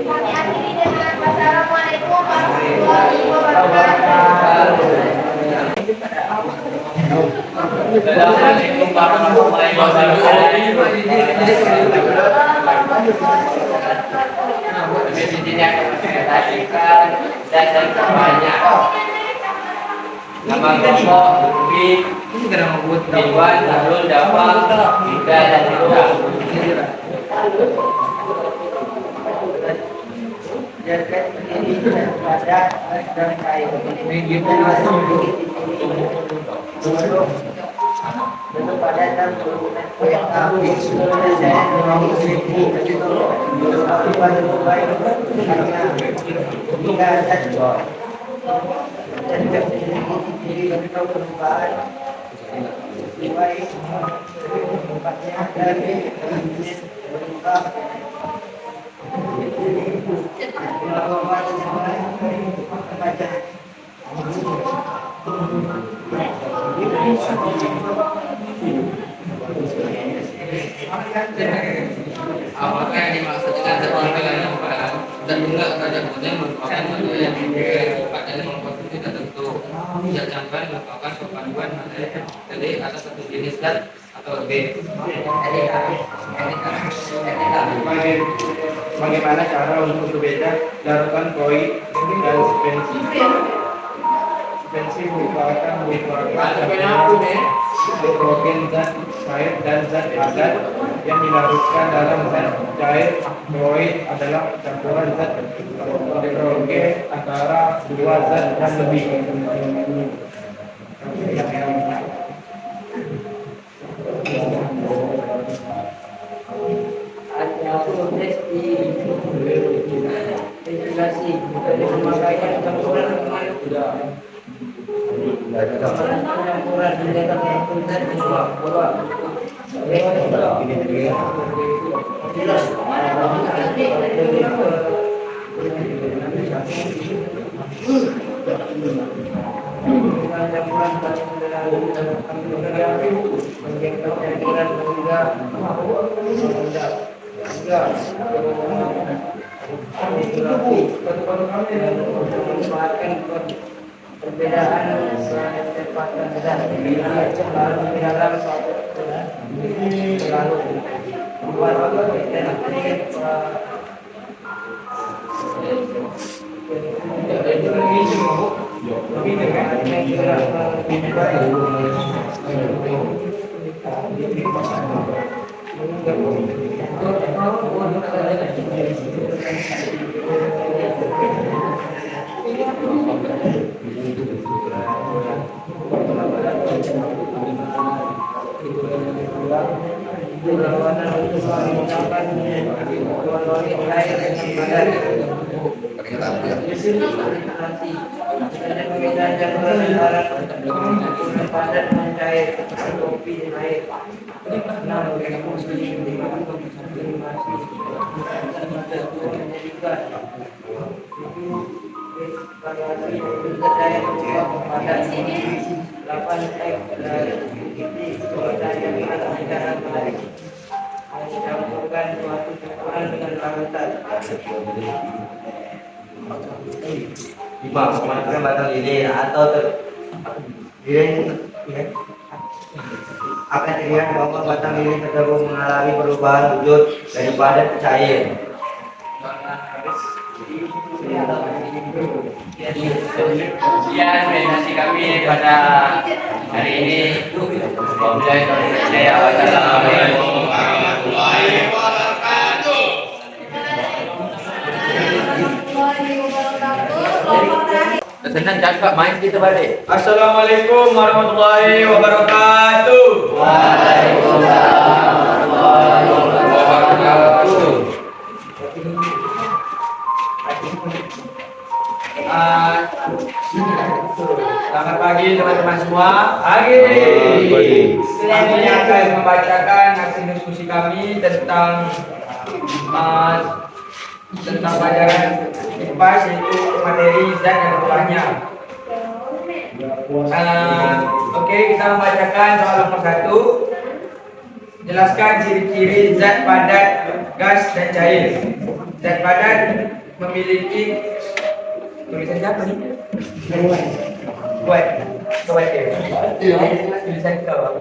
Kami akhiri dengan wassalamualaikum warahmatullahi wabarakatuh. Assalamualaikum warahmatullahi wabarakatuh. Definisinya tadikan dan banyak. Nama kelompok bukti Dewan Darul Dakwah Hingga dan Hingga. Apakah yang dimaksudkan terpanggilan dan enggak kadang-kadang merupakan materi yang pada konstitusi tertentu. Tidak sampai merupakan kepanduan materi atas satu jenis zat atau B. Bagaimana cara untuk berbeda larutan koid dan suspensi? Suspensi merupakan nitrogen zat cair dan zat padat yang dilarutkan dalam zat cair. Koid adalah campuran zat nitrogen antara dua zat dan lebih. Perbedaan kecepatan dan lalu dalam suatu selalu Dimaksudkan batal ini atau akan dilihat bahwa batang lilin tersebut mengalami perubahan wujud dari padat ke cair. Sekian presentasi kami pada hari ini. Wabillahi taufiq. Wassalamualaikum warahmatullahi wabarakatuh. Senang cakap main kita balik. Assalamualaikum warahmatullahi wabarakatuh. Waalaikumsalam warahmatullahi wabarakatuh. Selamat pagi teman-teman semua. Pagi. Kami akan membacakan hasil diskusi kami tentang pelajaran IPA, yaitu materi zat dan ruangnya. Oke, kita membacakan soal nomor 1. Jelaskan ciri-ciri zat padat, gas dan cair. Zat padat memiliki tulisan siapa nih? Buat tulisan kau.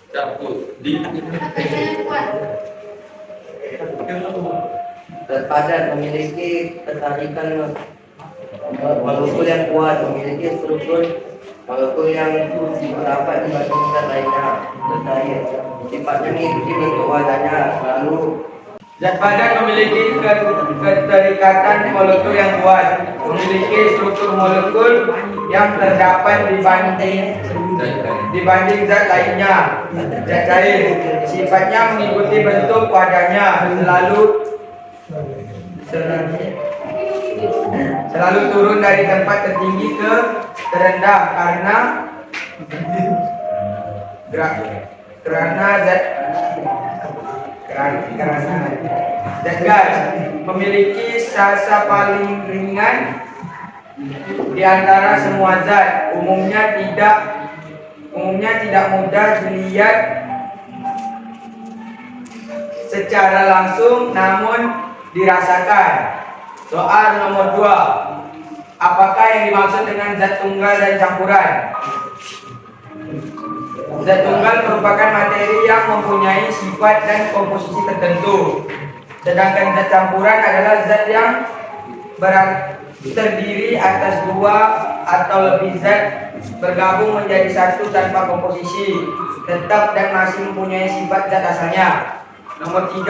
Cabut di zat padat memiliki ketarikan molekul yang kuat, memiliki struktur molekul yang rapat dibanding zat lainnya. Zat cair sifatnya mengikuti bentuk wadahnya, selalu Zat padat memiliki keterikatan molekul yang kuat, memiliki struktur molekul yang terdapat dibanding zat lainnya. Zat cair sifatnya mengikuti bentuk wadahnya, selalu turun dari tempat tertinggi ke terendah karena zat gas memiliki sasa paling ringan di antara semua zat, umumnya tidak mudah dilihat secara langsung namun dirasakan. Soal nomor 2. Apakah yang dimaksud dengan zat tunggal dan campuran? Zat tunggal merupakan materi yang mempunyai sifat dan komposisi tertentu. Sedangkan zat campuran adalah zat yang terdiri atas 2 atau lebih zat bergabung menjadi satu tanpa komposisi tetap dan masih mempunyai sifat zat asalnya. Nomor 3,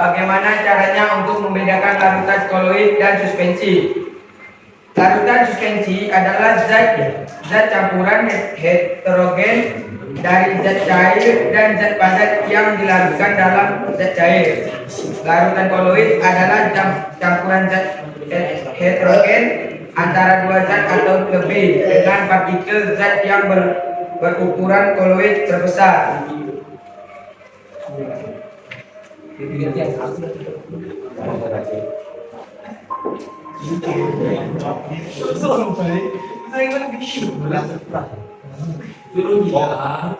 bagaimana caranya untuk membedakan larutan koloid dan suspensi? Larutan suspensi adalah zat campuran heterogen dari zat cair dan zat padat yang dilarutkan dalam zat cair. Larutan koloid adalah campuran zat heterogen antara 2 zat atau lebih dengan partikel zat yang berukuran koloid terbesar. Cara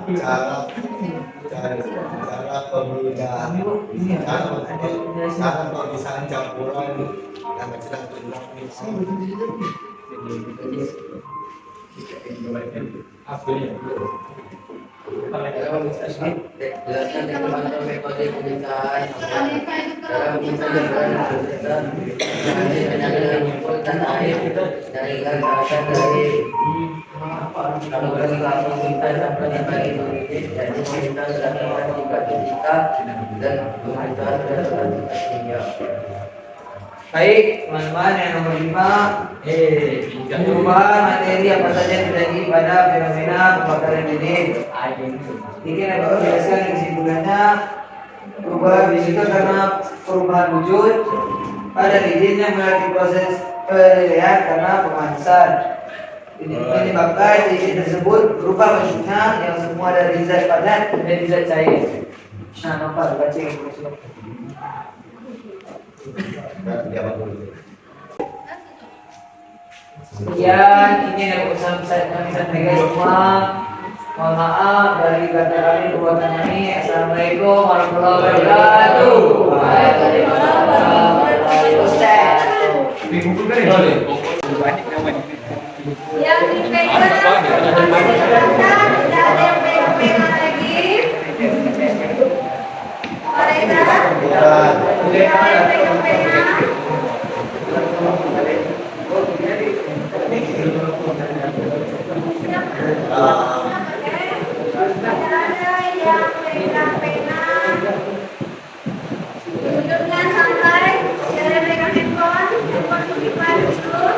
pemisahan campuran yang sedang jelaskan tentang metode pemisahan dalam pemisahan campuran dan menyimpulkan air dari gas asal dari kalau berlaku kita sampai dibagi menjadi jadi kita sudah melakukan fisika dan pemerintahan sudah melakukan kimia. Baik, teman-teman, yang nomor 5, perubahan materi apa saja yang terjadi pada fenomena pembakaran lilin. Ini dapat menjelaskan kesimpulannya. Perubahan fisika karena perubahan wujud pada lilin yang melalui proses pelelehan karena pemanasan. Ini menyebabkan lilin tersebut berubah bentuknya yang semua dari zat padat menjadi zat cair. Nah, nampak baca yang sekian, ini adalah pesan-pesan kami sampaikan semua. Mohon maaf dari kata kami perbuatan kami. Assalamualaikum warahmatullahi wabarakatuh. Waalaikumsalam warahmatullahi wabarakatuh. Yang dipegang silakan, tidak ada yang pegang lagi. Mereka tidak ada yang pegang. Duduknya santai, jangan pegang handphone, seperti dulu.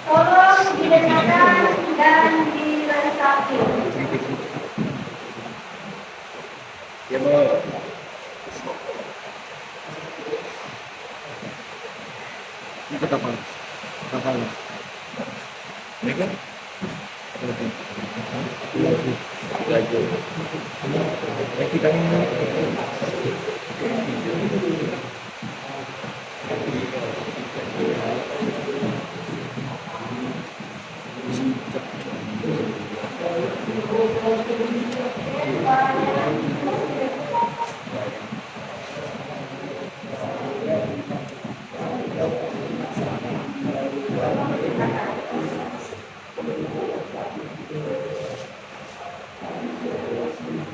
Tolong didengarkan dan diresapi. Ya, Bu. Ikut apa? Apa? Mereka? Lagi. Kita ini.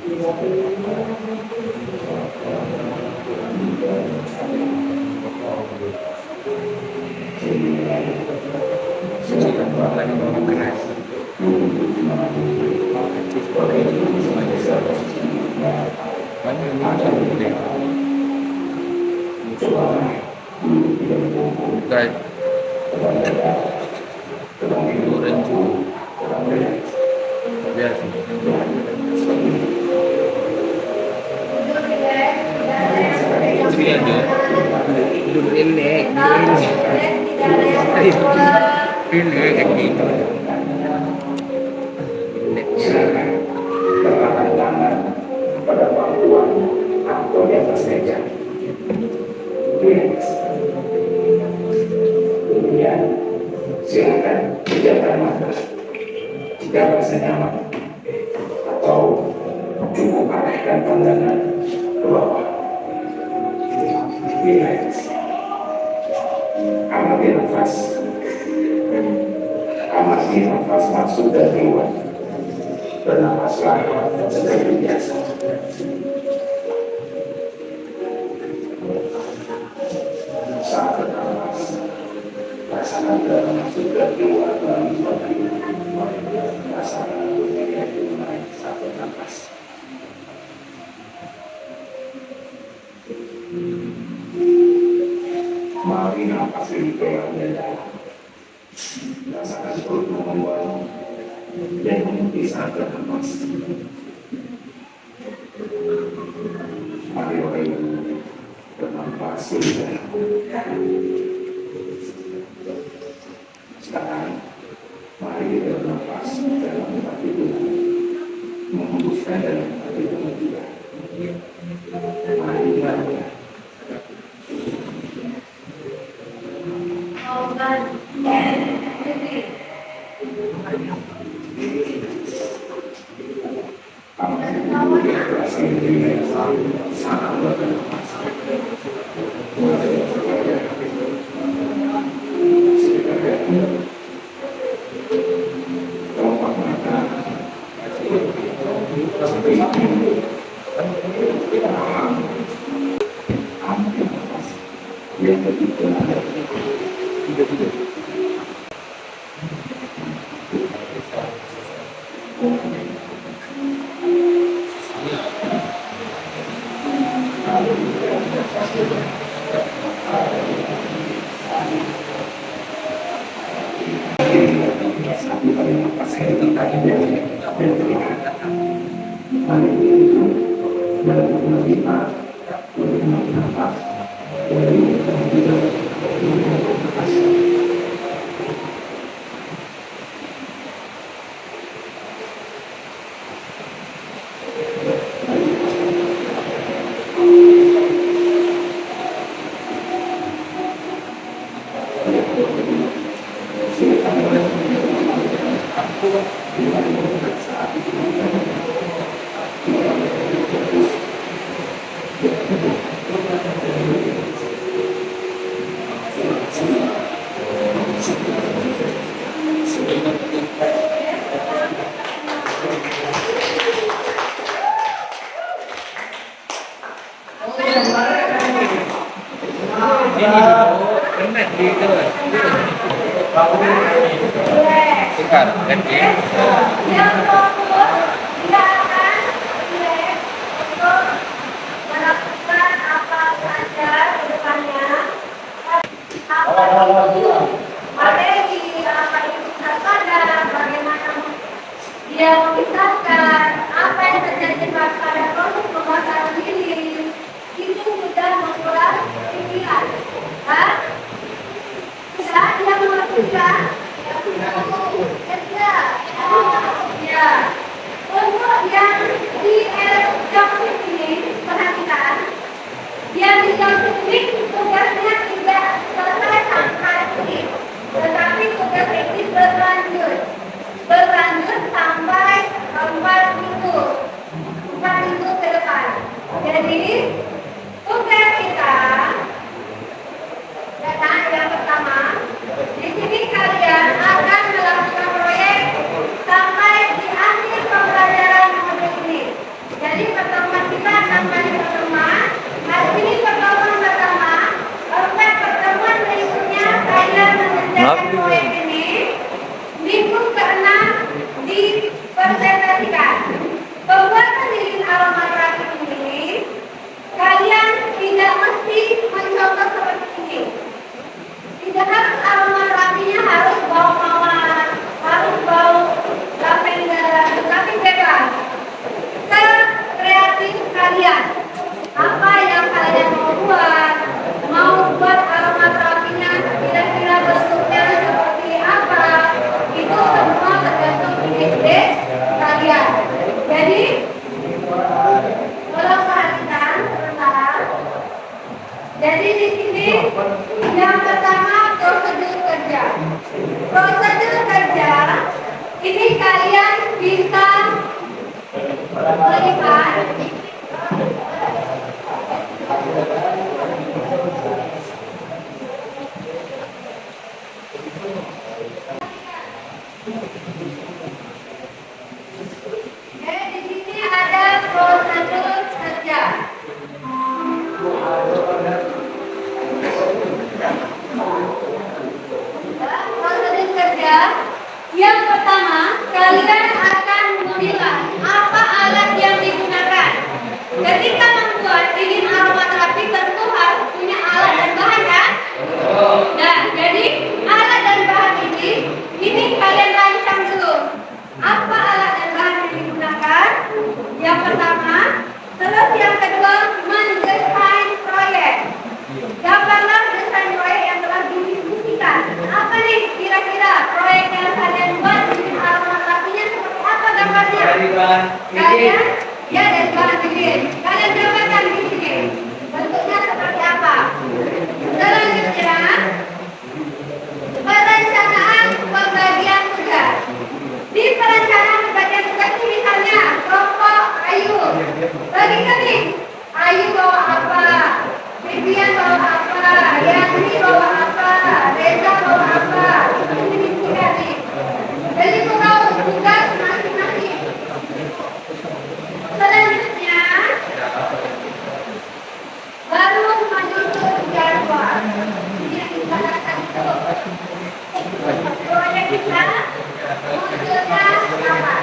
Guys, pada bangkuan atau di atas meja. Kemudian silakan pejamkan mata jika merasa nyaman atau cukup arahkan pandangan ke bawah. Relax. Amati nafas. Amati nafas masuk dan keluar. Bernafaslah seperti biasa. Saat bernafas, rasakan dalam masuk dan keluar melalui badan. Rasakan tubuhnya naik saat bernafas. Mari nafas lebih pelan dan dalam. Rasakan perut mengembang dan menghenti saat bernafas. Mari bernafas lebih dalam. Sekarang, mari kita bernafas dalam tempat hitungan. Menghembuskan dalam tempat hitungan juga. Mari kita yang begitu dia memisahkan apa yang terjadi pada proses pembakaran ini itu sudah menguras pikiran, kan? Sudah dia melakukan ya. Untuk yang di elektronik ini perhatikan, yang di elektronik tugasnya tidak selesai sampai ini, tetapi tugas ini berlanjut sampai 4 minggu ke depan. Jadi tugas kita yang pertama, di sini kalian akan melakukan proyek sampai di akhir pembelajaran modul ini. Jadi lagi Pak. Di sini ada prosedur kerja. Prosedur kerja. Yang pertama, kalian akan memilah apa alat yang digunakan. Ketika membuat lilin aromaterapi tentu harus punya alat dan bahan kan? Nah, jadi alat dan bahan ini kalian rancang dulu. Apa alat dan bahan yang digunakan? Yang pertama, terus yang kedua mendesain proyek. Gambarlah desain proyek yang telah didiskusikan. Apa nih kira-kira proyek yang kalian buat lilin aromaterapinya seperti apa gambarnya? Kalian ya dari bahan lilin. Kalian gambarkan di sini. Bentuknya seperti apa? Selanjutnya, perencanaan pembagian tugas. Di perencanaan pembagian tugas ini misalnya kelompok Ayu bagi kami. Ayu bawa apa? Vivian bawa apa? Yani bawa apa? Reza bawa apa? Ini tiga nih. Jadi itu tahu tugas masing-masing. Selanjutnya, baru menyusun jadwal. Ini yang dilakukan itu. Proyek kita munculnya apa?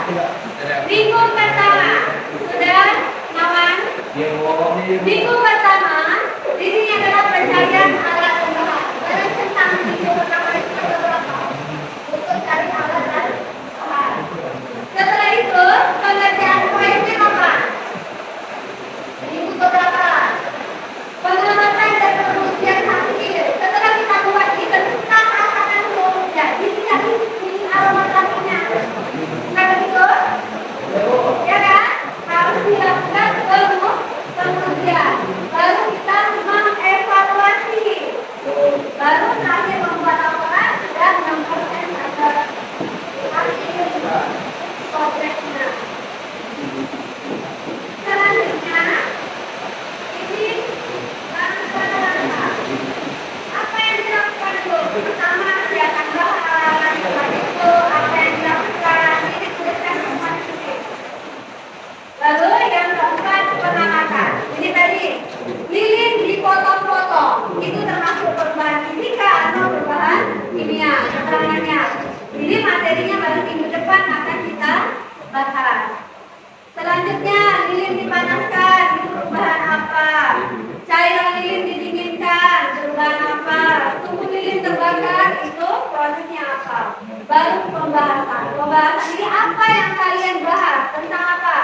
Minggu pertama sudah Mawan. Minggu pertama di sini adalah pencarian alat dan bahan. Kalian tentang minggu pertama itu ada berapa? Untuk cari alat dan bahan. Setelah itu pengerjaan proyeknya apa? Minggu berapa? Pengamatan dan pengujian hasil. Setelah kita buat ini tentukan rasakan ya. Di sini ini aromaterapinya. Bukan begitu? Ya kan? Harus dilakukan pengujian. Baru kita mengevaluasi. Baru terakhir membuat laporan dan memproses hasil proyeknya. Selanjutnya, ini apa yang dilakukan itu? Pertama, siapkan bahan. Setelah itu, apa yang dilakukan? Ini tuliskan semua di sini. Lalu yang keempat, pengamatan. Ini tadi, lilin dipotong-potong. Itu termasuk perubahan fisika atau perubahan kimia. Keterangannya. Ini materinya baru minggu depan akan kita bahas. Selanjutnya, lilin dipanaskan. Itu perubahan apa? Cairan lilin didinginkan. Perubahan apa? Suhu lilin terbakar. Itu prosesnya apa? Baru pembahasan. Pembahasan ini apa yang kalian bahas? Tentang apa?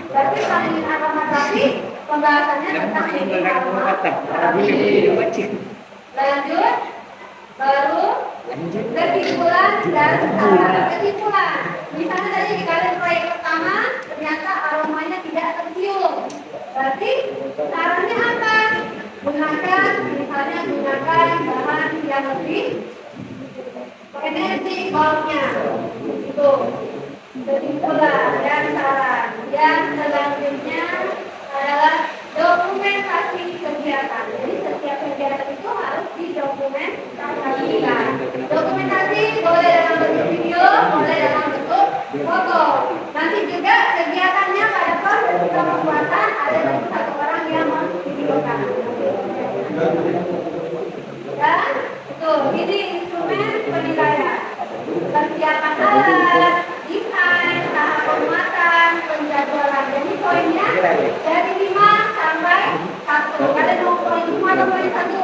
Berarti kalau lilin aromaterapi, pembahasannya tentang lilin aromaterapi. Lanjut. Baru kesimpulan dan saran. Kesimpulan. Misalnya tadi di kalian proyek pertama ternyata aromanya tidak tercium. Berarti sarannya apa? Gunakan bahan yang lebih energi bulknya. Itu kesimpulan dan saran. Yang selanjutnya adalah dokumentasi kegiatan. Jadi setiap kegiatan itu harus didokumentasikan. Dokumentasi boleh dalam bentuk video, boleh dalam bentuk foto. Nanti juga kegiatannya pada proses pembuatan ada satu orang yang memvideokan. Dan itu ini instrumen penilaian. Persiapan alat, desain, tahap pembuatan, penjadwalan. Jadi poinnya dari 5 sampai 1. Kalian mau poin 5 atau poin 1?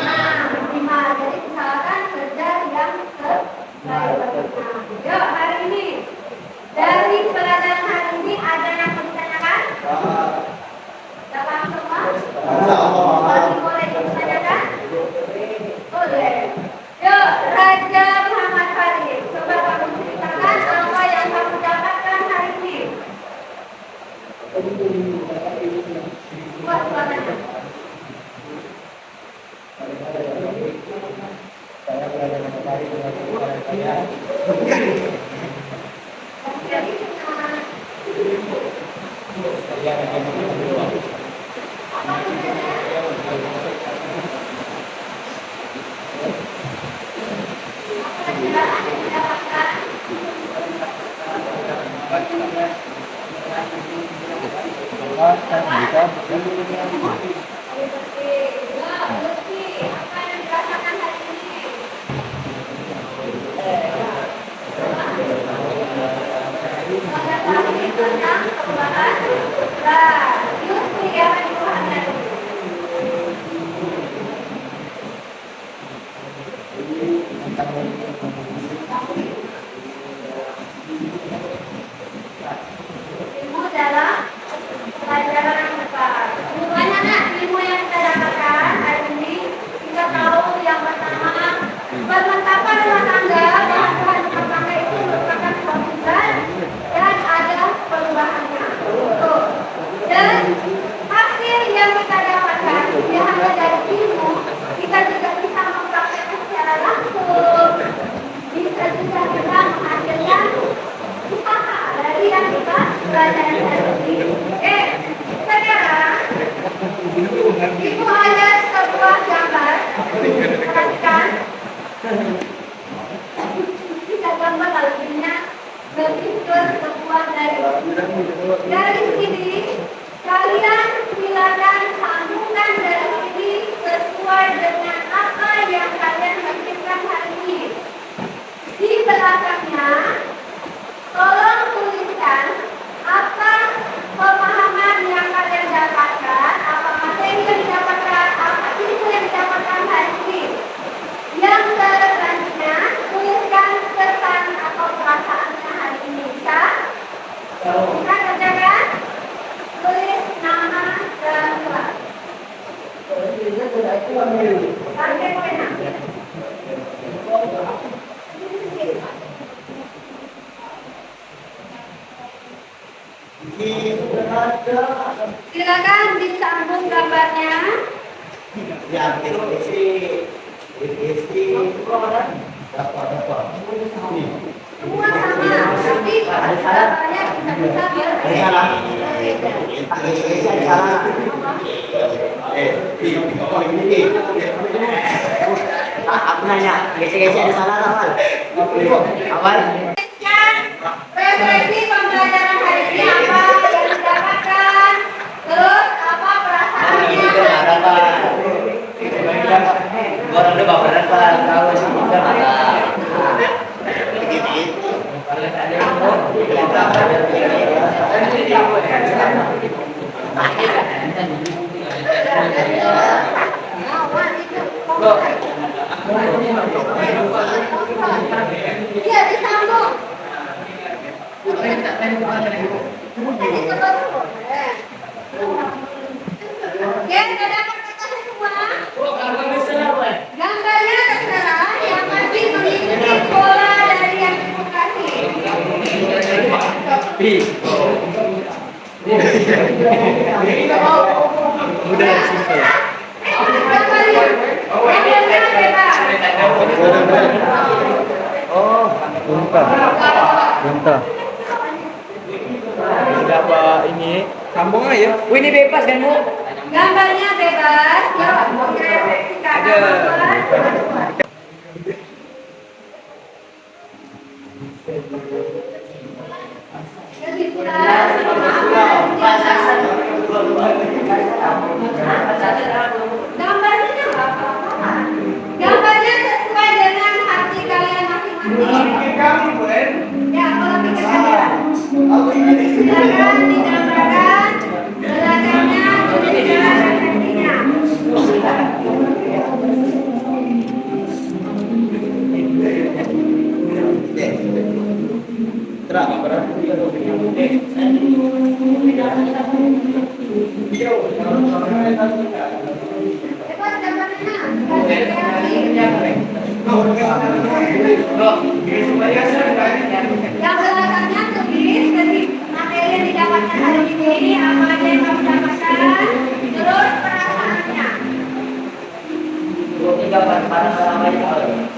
Nah, 5. Jadi misalkan kerja yang sebaik-baiknya. Yuk, hari ini dari pelajaran hari ini ada yang mau ditanyakan? Sudah paham semua? Masih boleh ditanyakan? Boleh. Yuk, Raja Muhammad Farid, coba kamu ceritakan apa yang kamu dapatkan hari ini. Buat suaranya. Jadi, Ilmu dalam pelajaran yang besar. Banyak nak ilmu yang kita dapatkan hari ini. Kita tahu yang pertama, perlengkapan rumah tangga, bahan-bahan rumah tangga itu merupakan suatu zat dan ada perubahannya. Tuh. Dan hasil yang kita dapatkan tidak hanya dari ilmu, kita juga bisa mempraktekkan secara langsung. Bisa juga kita menghasilkan usaha dari yang kita pelajari hari ini. Sekarang itu ada sebuah gambar. Perhatikan. Kita gambar lagunya lebih ke sebuah dari sini. Kalian silakan sambungkan dari sini sesuai dengan apa yang kalian pikirkan hari ini. Di belakangnya, tolong tuliskan apa pemahaman yang kalian dapatkan, apa materi yang didapatkan, apa ilmu yang didapatkan hari ini. Yang selanjutnya, tuliskan kesan atau perasaannya hari ini. Bisa? Bisa kerjakan? Tulis nama dan kelas. Pakai pena. Silakan disambung gambarnya. Semua sama, tapi gambarnya bisa-bisa biar Aku nanya, geser-geser di sana awal. Awal. referensi pembelajaran hari ini apa yang didapatkan, terus apa perasaannya. Orang udah baperan Pak, tahu sih. Iya, disambung. Ya, sudah dapat kertasnya semua. Gambarnya terserah, yang pasti mengikuti pola dari yang ibu kasih. Mudah simpel. Gambarnya bebas. Oh, bentar. Berapa ini? Sambung aja. Oh, ini bebas kan, Bu? Gambarnya bebas. Ya, refleksikan apa. Kesimpulan. Gambarnya apa? Gambarnya sesuai dengan hati kalian masing-masing. Ya, kalau pikir kalian. Silakan digambarkan belakangnya, tuliskan refleksinya. Bebas gambarnya. Yang belakangnya tulis materi yang didapatkan hari ini, apa aja yang kamu dapatkan, terus perasaannya.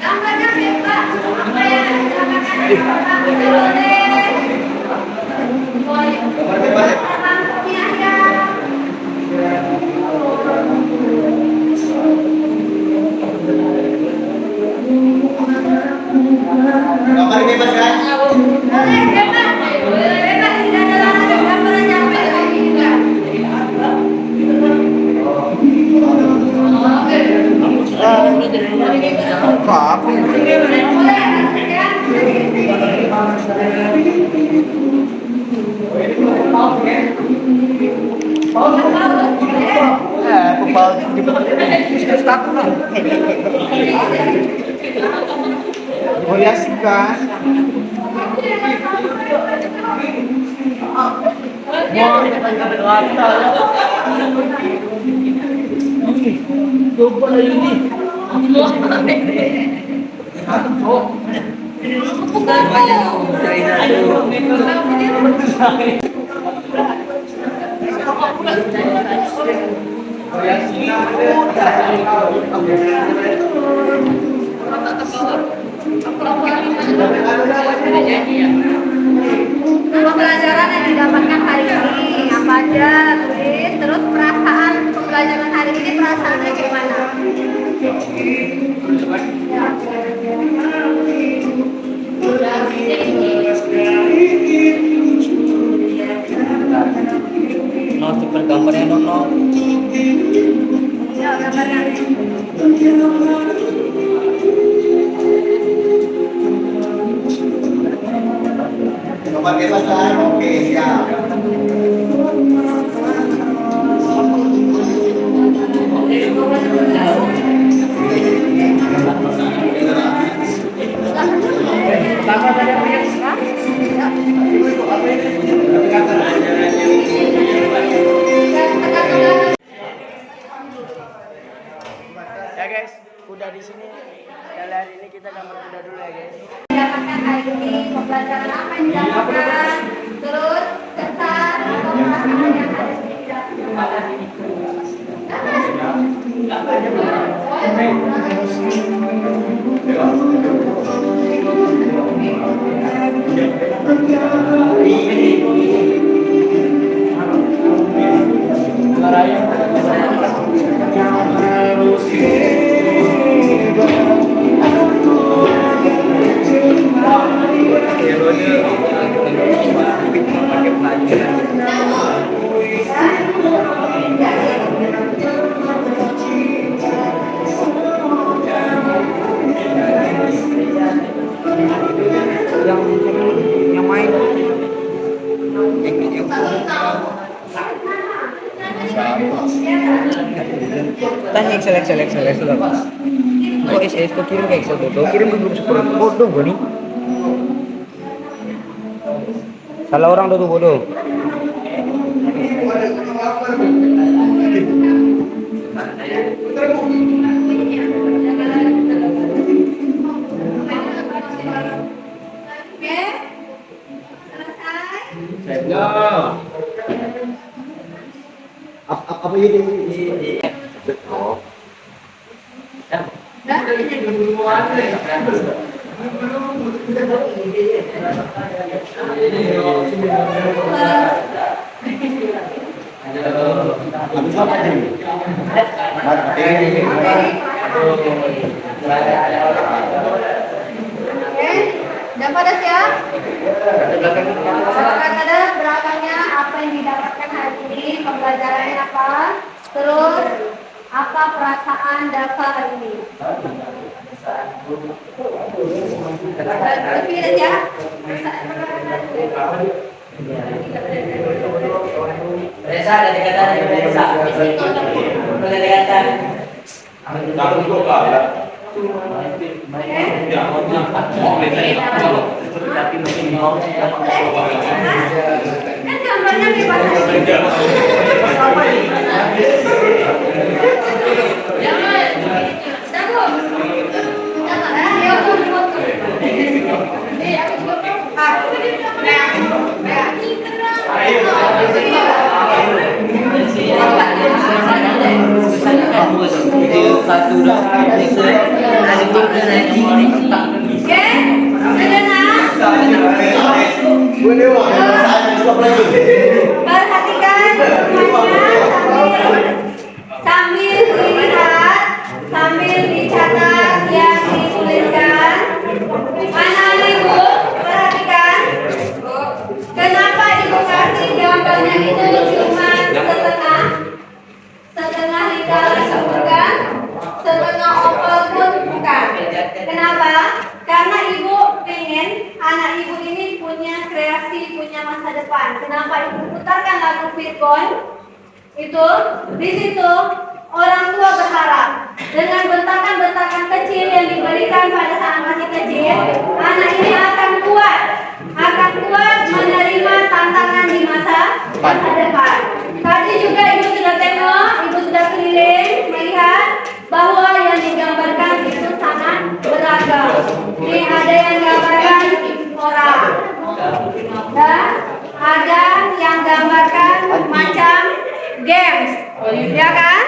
Gambarnya bebas, apa yang didapatkan dari kamu boleh. Gambar bebas ya? Goyaskan. Nama pelajaran yang didapatkan hari ini apa aja, tulis. Terus perasaan pembelajaran hari ini, perasaannya gimana? No, super gambarnya no. Ya, gambarnya. Pakai bacaan, oke siap. Ya guys, udah di sini. Kali hari ini kita gambar kuda dulu ya guys. Didapatkan hari ini pembelajaran apa yang didapatkan, terus kesan atau perasaan yang ada di yang main tanya Excel sudah kok SS kok kirim ke Excel tuh kirim ke grup sekolah bodoh gue nih salah orang tuh bodoh. Apa ini? Dapat ya? Silakan ada belakangnya apa yang didapatkan hari ini, pembelajarannya apa, terus apa perasaan Dava hari ini. Terpilih ya? Reza ada dikata Reza. Boleh dikata. Kan gambarnya bebas. Perhatikan sambil dilihat, sambil dicatat yang dituliskan. Mana ibu? Perhatikan. Kenapa ibu kasih gambarnya itu cuma setengah lingkaran bukan, setengah oval pun bukan. Kenapa? Karena ibu pengen anak ibu ini punya kreasi, punya masa depan. Kenapa ibu putarkan lagu Firgon? itu di situ orang tua berharap dengan bentakan-bentakan kecil yang diberikan pada saat masih kecil, anak ini akan kuat menerima tantangan di masa depan. Tadi juga ibu sudah tengok, ibu sudah keliling melihat bahwa yang digambarkan itu sangat beragam. Ini ada yang gambarkan orang, dan ada yang gambarkan macam games, ya kan?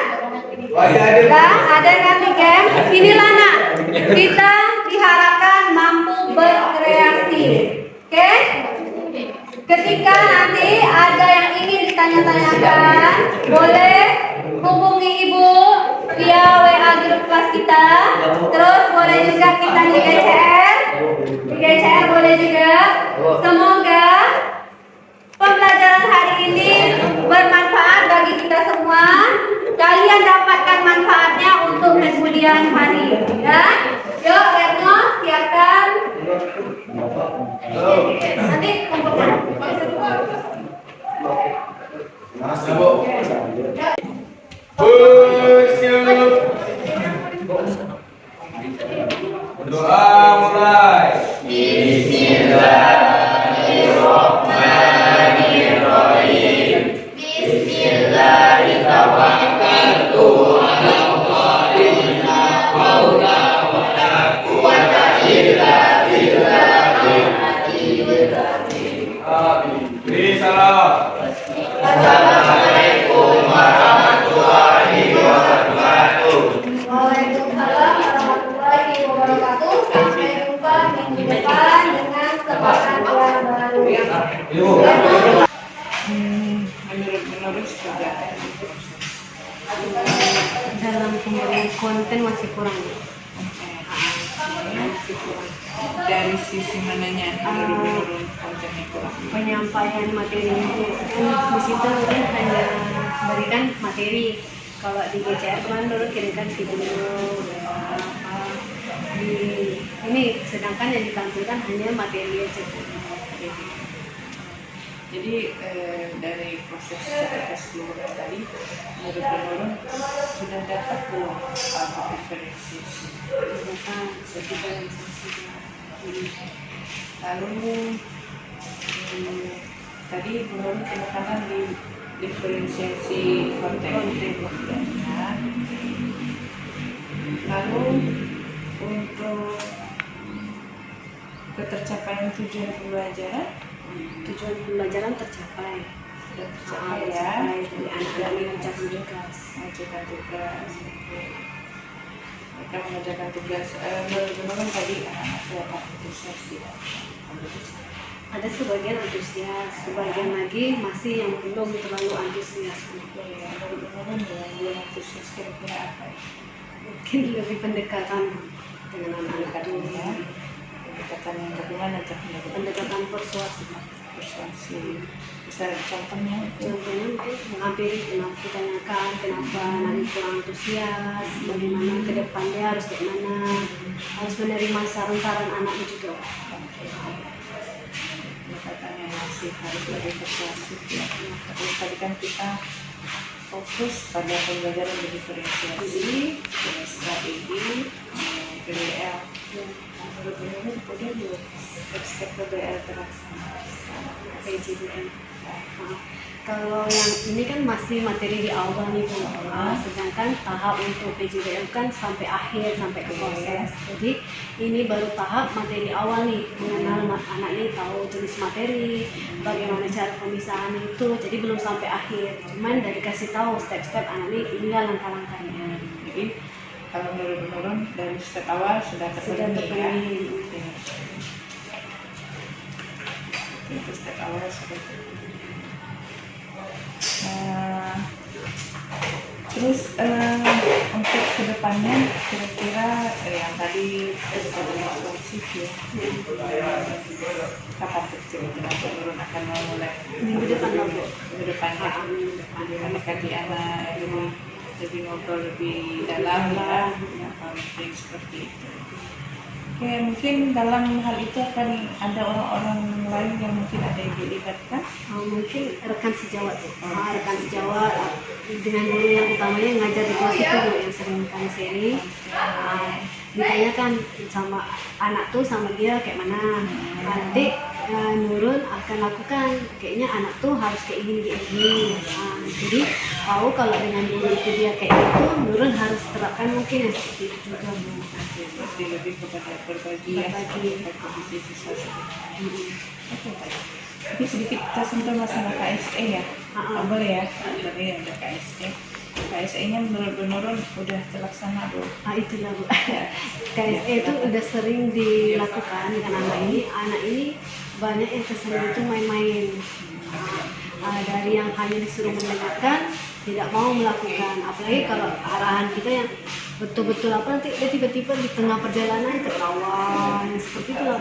Dan ada yang di games. Inilah nak, kita diharapkan mampu berkreasi. Oke? Ketika nanti ada yang ingin ditanya-tanyakan, boleh hubungi ibu via WA grup kelas kita. Terus boleh juga kita di GCR boleh juga. Semoga pembelajaran hari ini bermanfaat bagi kita semua. Kalian dapatkan manfaatnya untuk kemudian hari. Ya, yuk Retno siapkan. Nanti kumpulkan. Doa mulai. Bismillahirrahmanirrahim. Bismillahirrahmanirrahim. Beri salam. Assalamualaikum warahmatullahi wabarakatuh. Waalaikumsalam warahmatullahi wabarakatuh. Sampai jumpa minggu depan dengan semangat yang baru. Menurut juga Dalam pemberian konten masih kurang. dari sisi mananya menurut kontennya kurang. Penyampaian materi itu di situ mungkin hanya berikan materi. Kalau di GCR kemarin dulu kirimkan video di ini, sedangkan yang ditampilkan hanya materi aja. Jadi dari proses keseluruhan tadi menurut sudah dapat belum diferensiasi? Lalu tadi menurut penekanan di diferensiasi konten-kontennya. Lalu untuk ketercapaian tujuan pembelajaran tercapai. Sudah tercapai ya. Dari anak-anak mengerjakan tugas. Mereka mengerjakan tugas. Menurut tadi anak-anak kelihatan antusias tidak? Ada sebagian antusias, sebagian lagi masih yang belum terlalu antusias. Menurut yang antusias kira-kira apa ya? Mungkin lebih pendekatan dengan anak-anak dulu ya. Pendekatan yang bagaimana caranya? Pendekatan persuasi. Bisa contohnya? Contohnya mungkin menghampiri, ditanyakan kenapa anak itu antusias, bagaimana ke depannya harus bagaimana, harus menerima saran-saran anaknya juga. Pendekatannya masih harus lebih persuasif ya. Terus tadi kan kita fokus pada pembelajaran diferensiasi, strategi, PBL. Menurut kemudian juga step PBL terlaksana. PJDM. Kalau yang ini kan masih materi di awal nih Bu. Sedangkan tahap untuk PJDM kan sampai akhir, sampai ke proses. Jadi ini baru tahap materi awal nih, mengenal anak ini, tahu jenis materi, bagaimana cara pemisahan itu. Jadi belum sampai akhir. Cuman dari kasih tahu step-step anak ini, inilah langkah-langkahnya. Jadi kalau menurut dari step awal sudah terpenuhi. Itu step awal seperti itu. Terus untuk kedepannya kira-kira yang tadi responsif ya, kapan kira-kira menurut akan mulai Minggu depan Bu. minggu depan ya, apakah di anak lebih ngobrol lebih dalam ya, mungkin seperti itu. Oke, mungkin dalam hal itu akan ada orang-orang lain yang mungkin ada yang dilibatkan. Mungkin rekan sejawat, rekan sejawat dengan guru yang utamanya ngajar di kelas itu Bu, yang sering kami sharing. Ditanyakan sama anak tuh sama dia kayak mana, nanti Nurul akan lakukan, kayaknya anak tuh harus kayak gini. Jadi tahu kalau dengan guru itu dia kayak gitu, Nurul harus terapkan mungkin yang seperti itu juga Bu. Berarti lebih kepada berbagi ya, kondisi siswa seperti. Oke, baik. Tapi sedikit kita sentuh masalah KSE ya. Boleh ya, tadi ada KSE. KSE-nya menurut Bu Nurul udah terlaksana Bu. Itulah Bu. KSE itu udah sering dilakukan dengan anak ini. Anak ini banyak yang kesini itu main-main. Dari yang hanya disuruh mendengarkan, tidak mau melakukan. Apalagi kalau arahan kita yang betul-betul apa, nanti dia tiba-tiba di tengah perjalanan ketawa, seperti itu lah.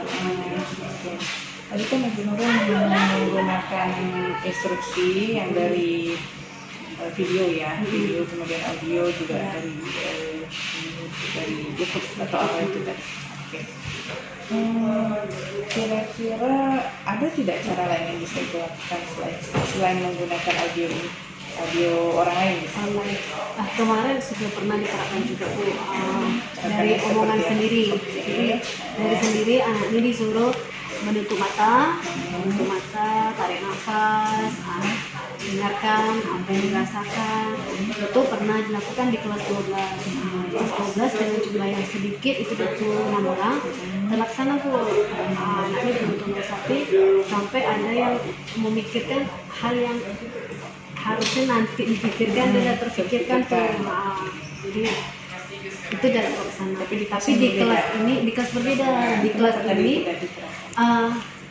Tadi kan Bu Nurul menggunakan instruksi yang dari video ya, video kemudian audio juga dari YouTube atau apa itu tadi. Oke. Kira-kira ada tidak cara lain yang bisa dilakukan selain menggunakan audio ini, audio orang lain misalnya? Kemarin sudah pernah diterapkan juga Bu, dari omongan sendiri. Jadi dari sendiri anak ini disuruh menutup mata, tarik nafas, dengarkan apa yang dirasakan. Itu pernah dilakukan di kelas 12. Kelas 12 dengan jumlah yang sedikit, itu 26 orang. Terlaksana Bu, anaknya betul-betul sapi, sampai ada yang memikirkan hal yang harusnya nanti dipikirkan dan terpikirkan tuh. Jadi itu dari sana. Tapi di kelas ini, di kelas berbeda. Di kelas ini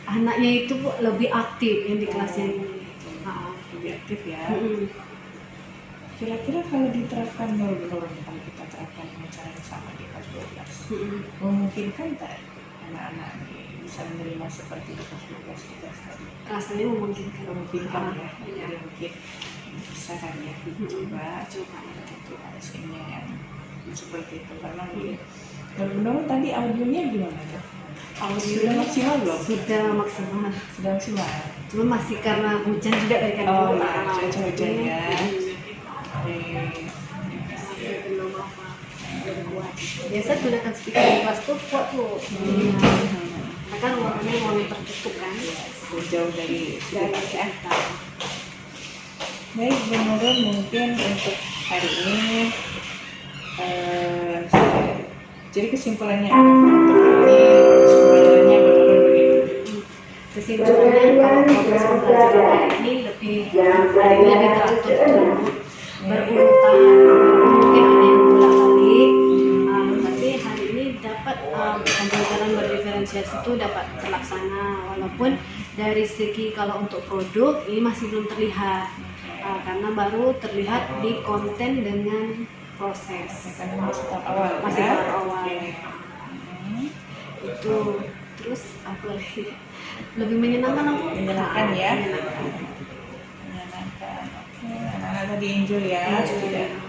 anaknya itu Bu, lebih aktif yang di kelasnya ini. Lebih aktif ya. Kira-kira kalau diterapkan kalau kita terapkan cara yang sama di kelas 12, memungkinkan tak anak-anak bisa menerima seperti di kelas 12 kita tadi? Kelasnya memungkinkan Ya. Jadi mungkin bisa kan ya coba itu ASN-nya yang seperti itu, karena mungkin menurut tadi audionya gimana tuh? Sudah maksimal belum? Sudah maksimal. Cuma masih karena hujan juga dari kan. Cuaca hujan ya. Biasa gunakan speaker di kelas tuh kuat tuh. Karena kan ruangannya ruangan tertutup kan. Jauh dari ya. Baik, Bu Nurul, mungkin untuk hari ini jadi kesimpulannya kesimpulannya kalau proses pembelajaran hari ini lebih teratur, berurutan, mungkin ada yang ulang balik, tapi hari ini dapat pembelajaran berdiferensiasi itu dapat terlaksana, walaupun dari segi kalau untuk produk ini masih belum terlihat, karena baru terlihat di konten dengan proses. Karena masih tahap awal. Itu terus apa lagi? Lebih menyenangkan aku. Menyenangkan ya. Menyenangkan. Oke, anak-anak tadi enjoy ya.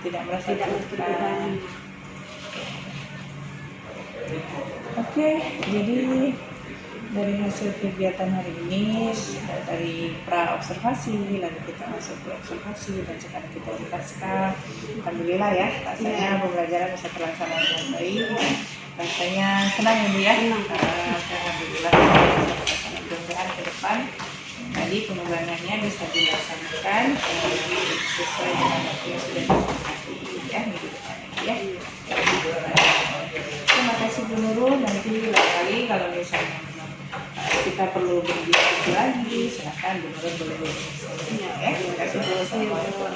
Tidak merasa terbebani. Oke, jadi dari hasil kegiatan hari ini, dari pra-observasi, lalu kita masuk ke observasi, dan sekarang kita di pasca. Alhamdulillah ya, rasanya pembelajaran bisa terlaksana dengan baik. Rasanya senang ya Bu ya. Alhamdulillah, mudah-mudahan ke depan tadi pengembangannya bisa dilaksanakan sesuai dengan apa yang sudah disepakati ya minggu depan ya. Terima kasih Bu Nurul, nanti lain kali kalau misalnya kita perlu berdiskusi lagi, silakan Bu Nurul boleh berdiskusi ya. Terima kasih Bu. Assalamualaikum.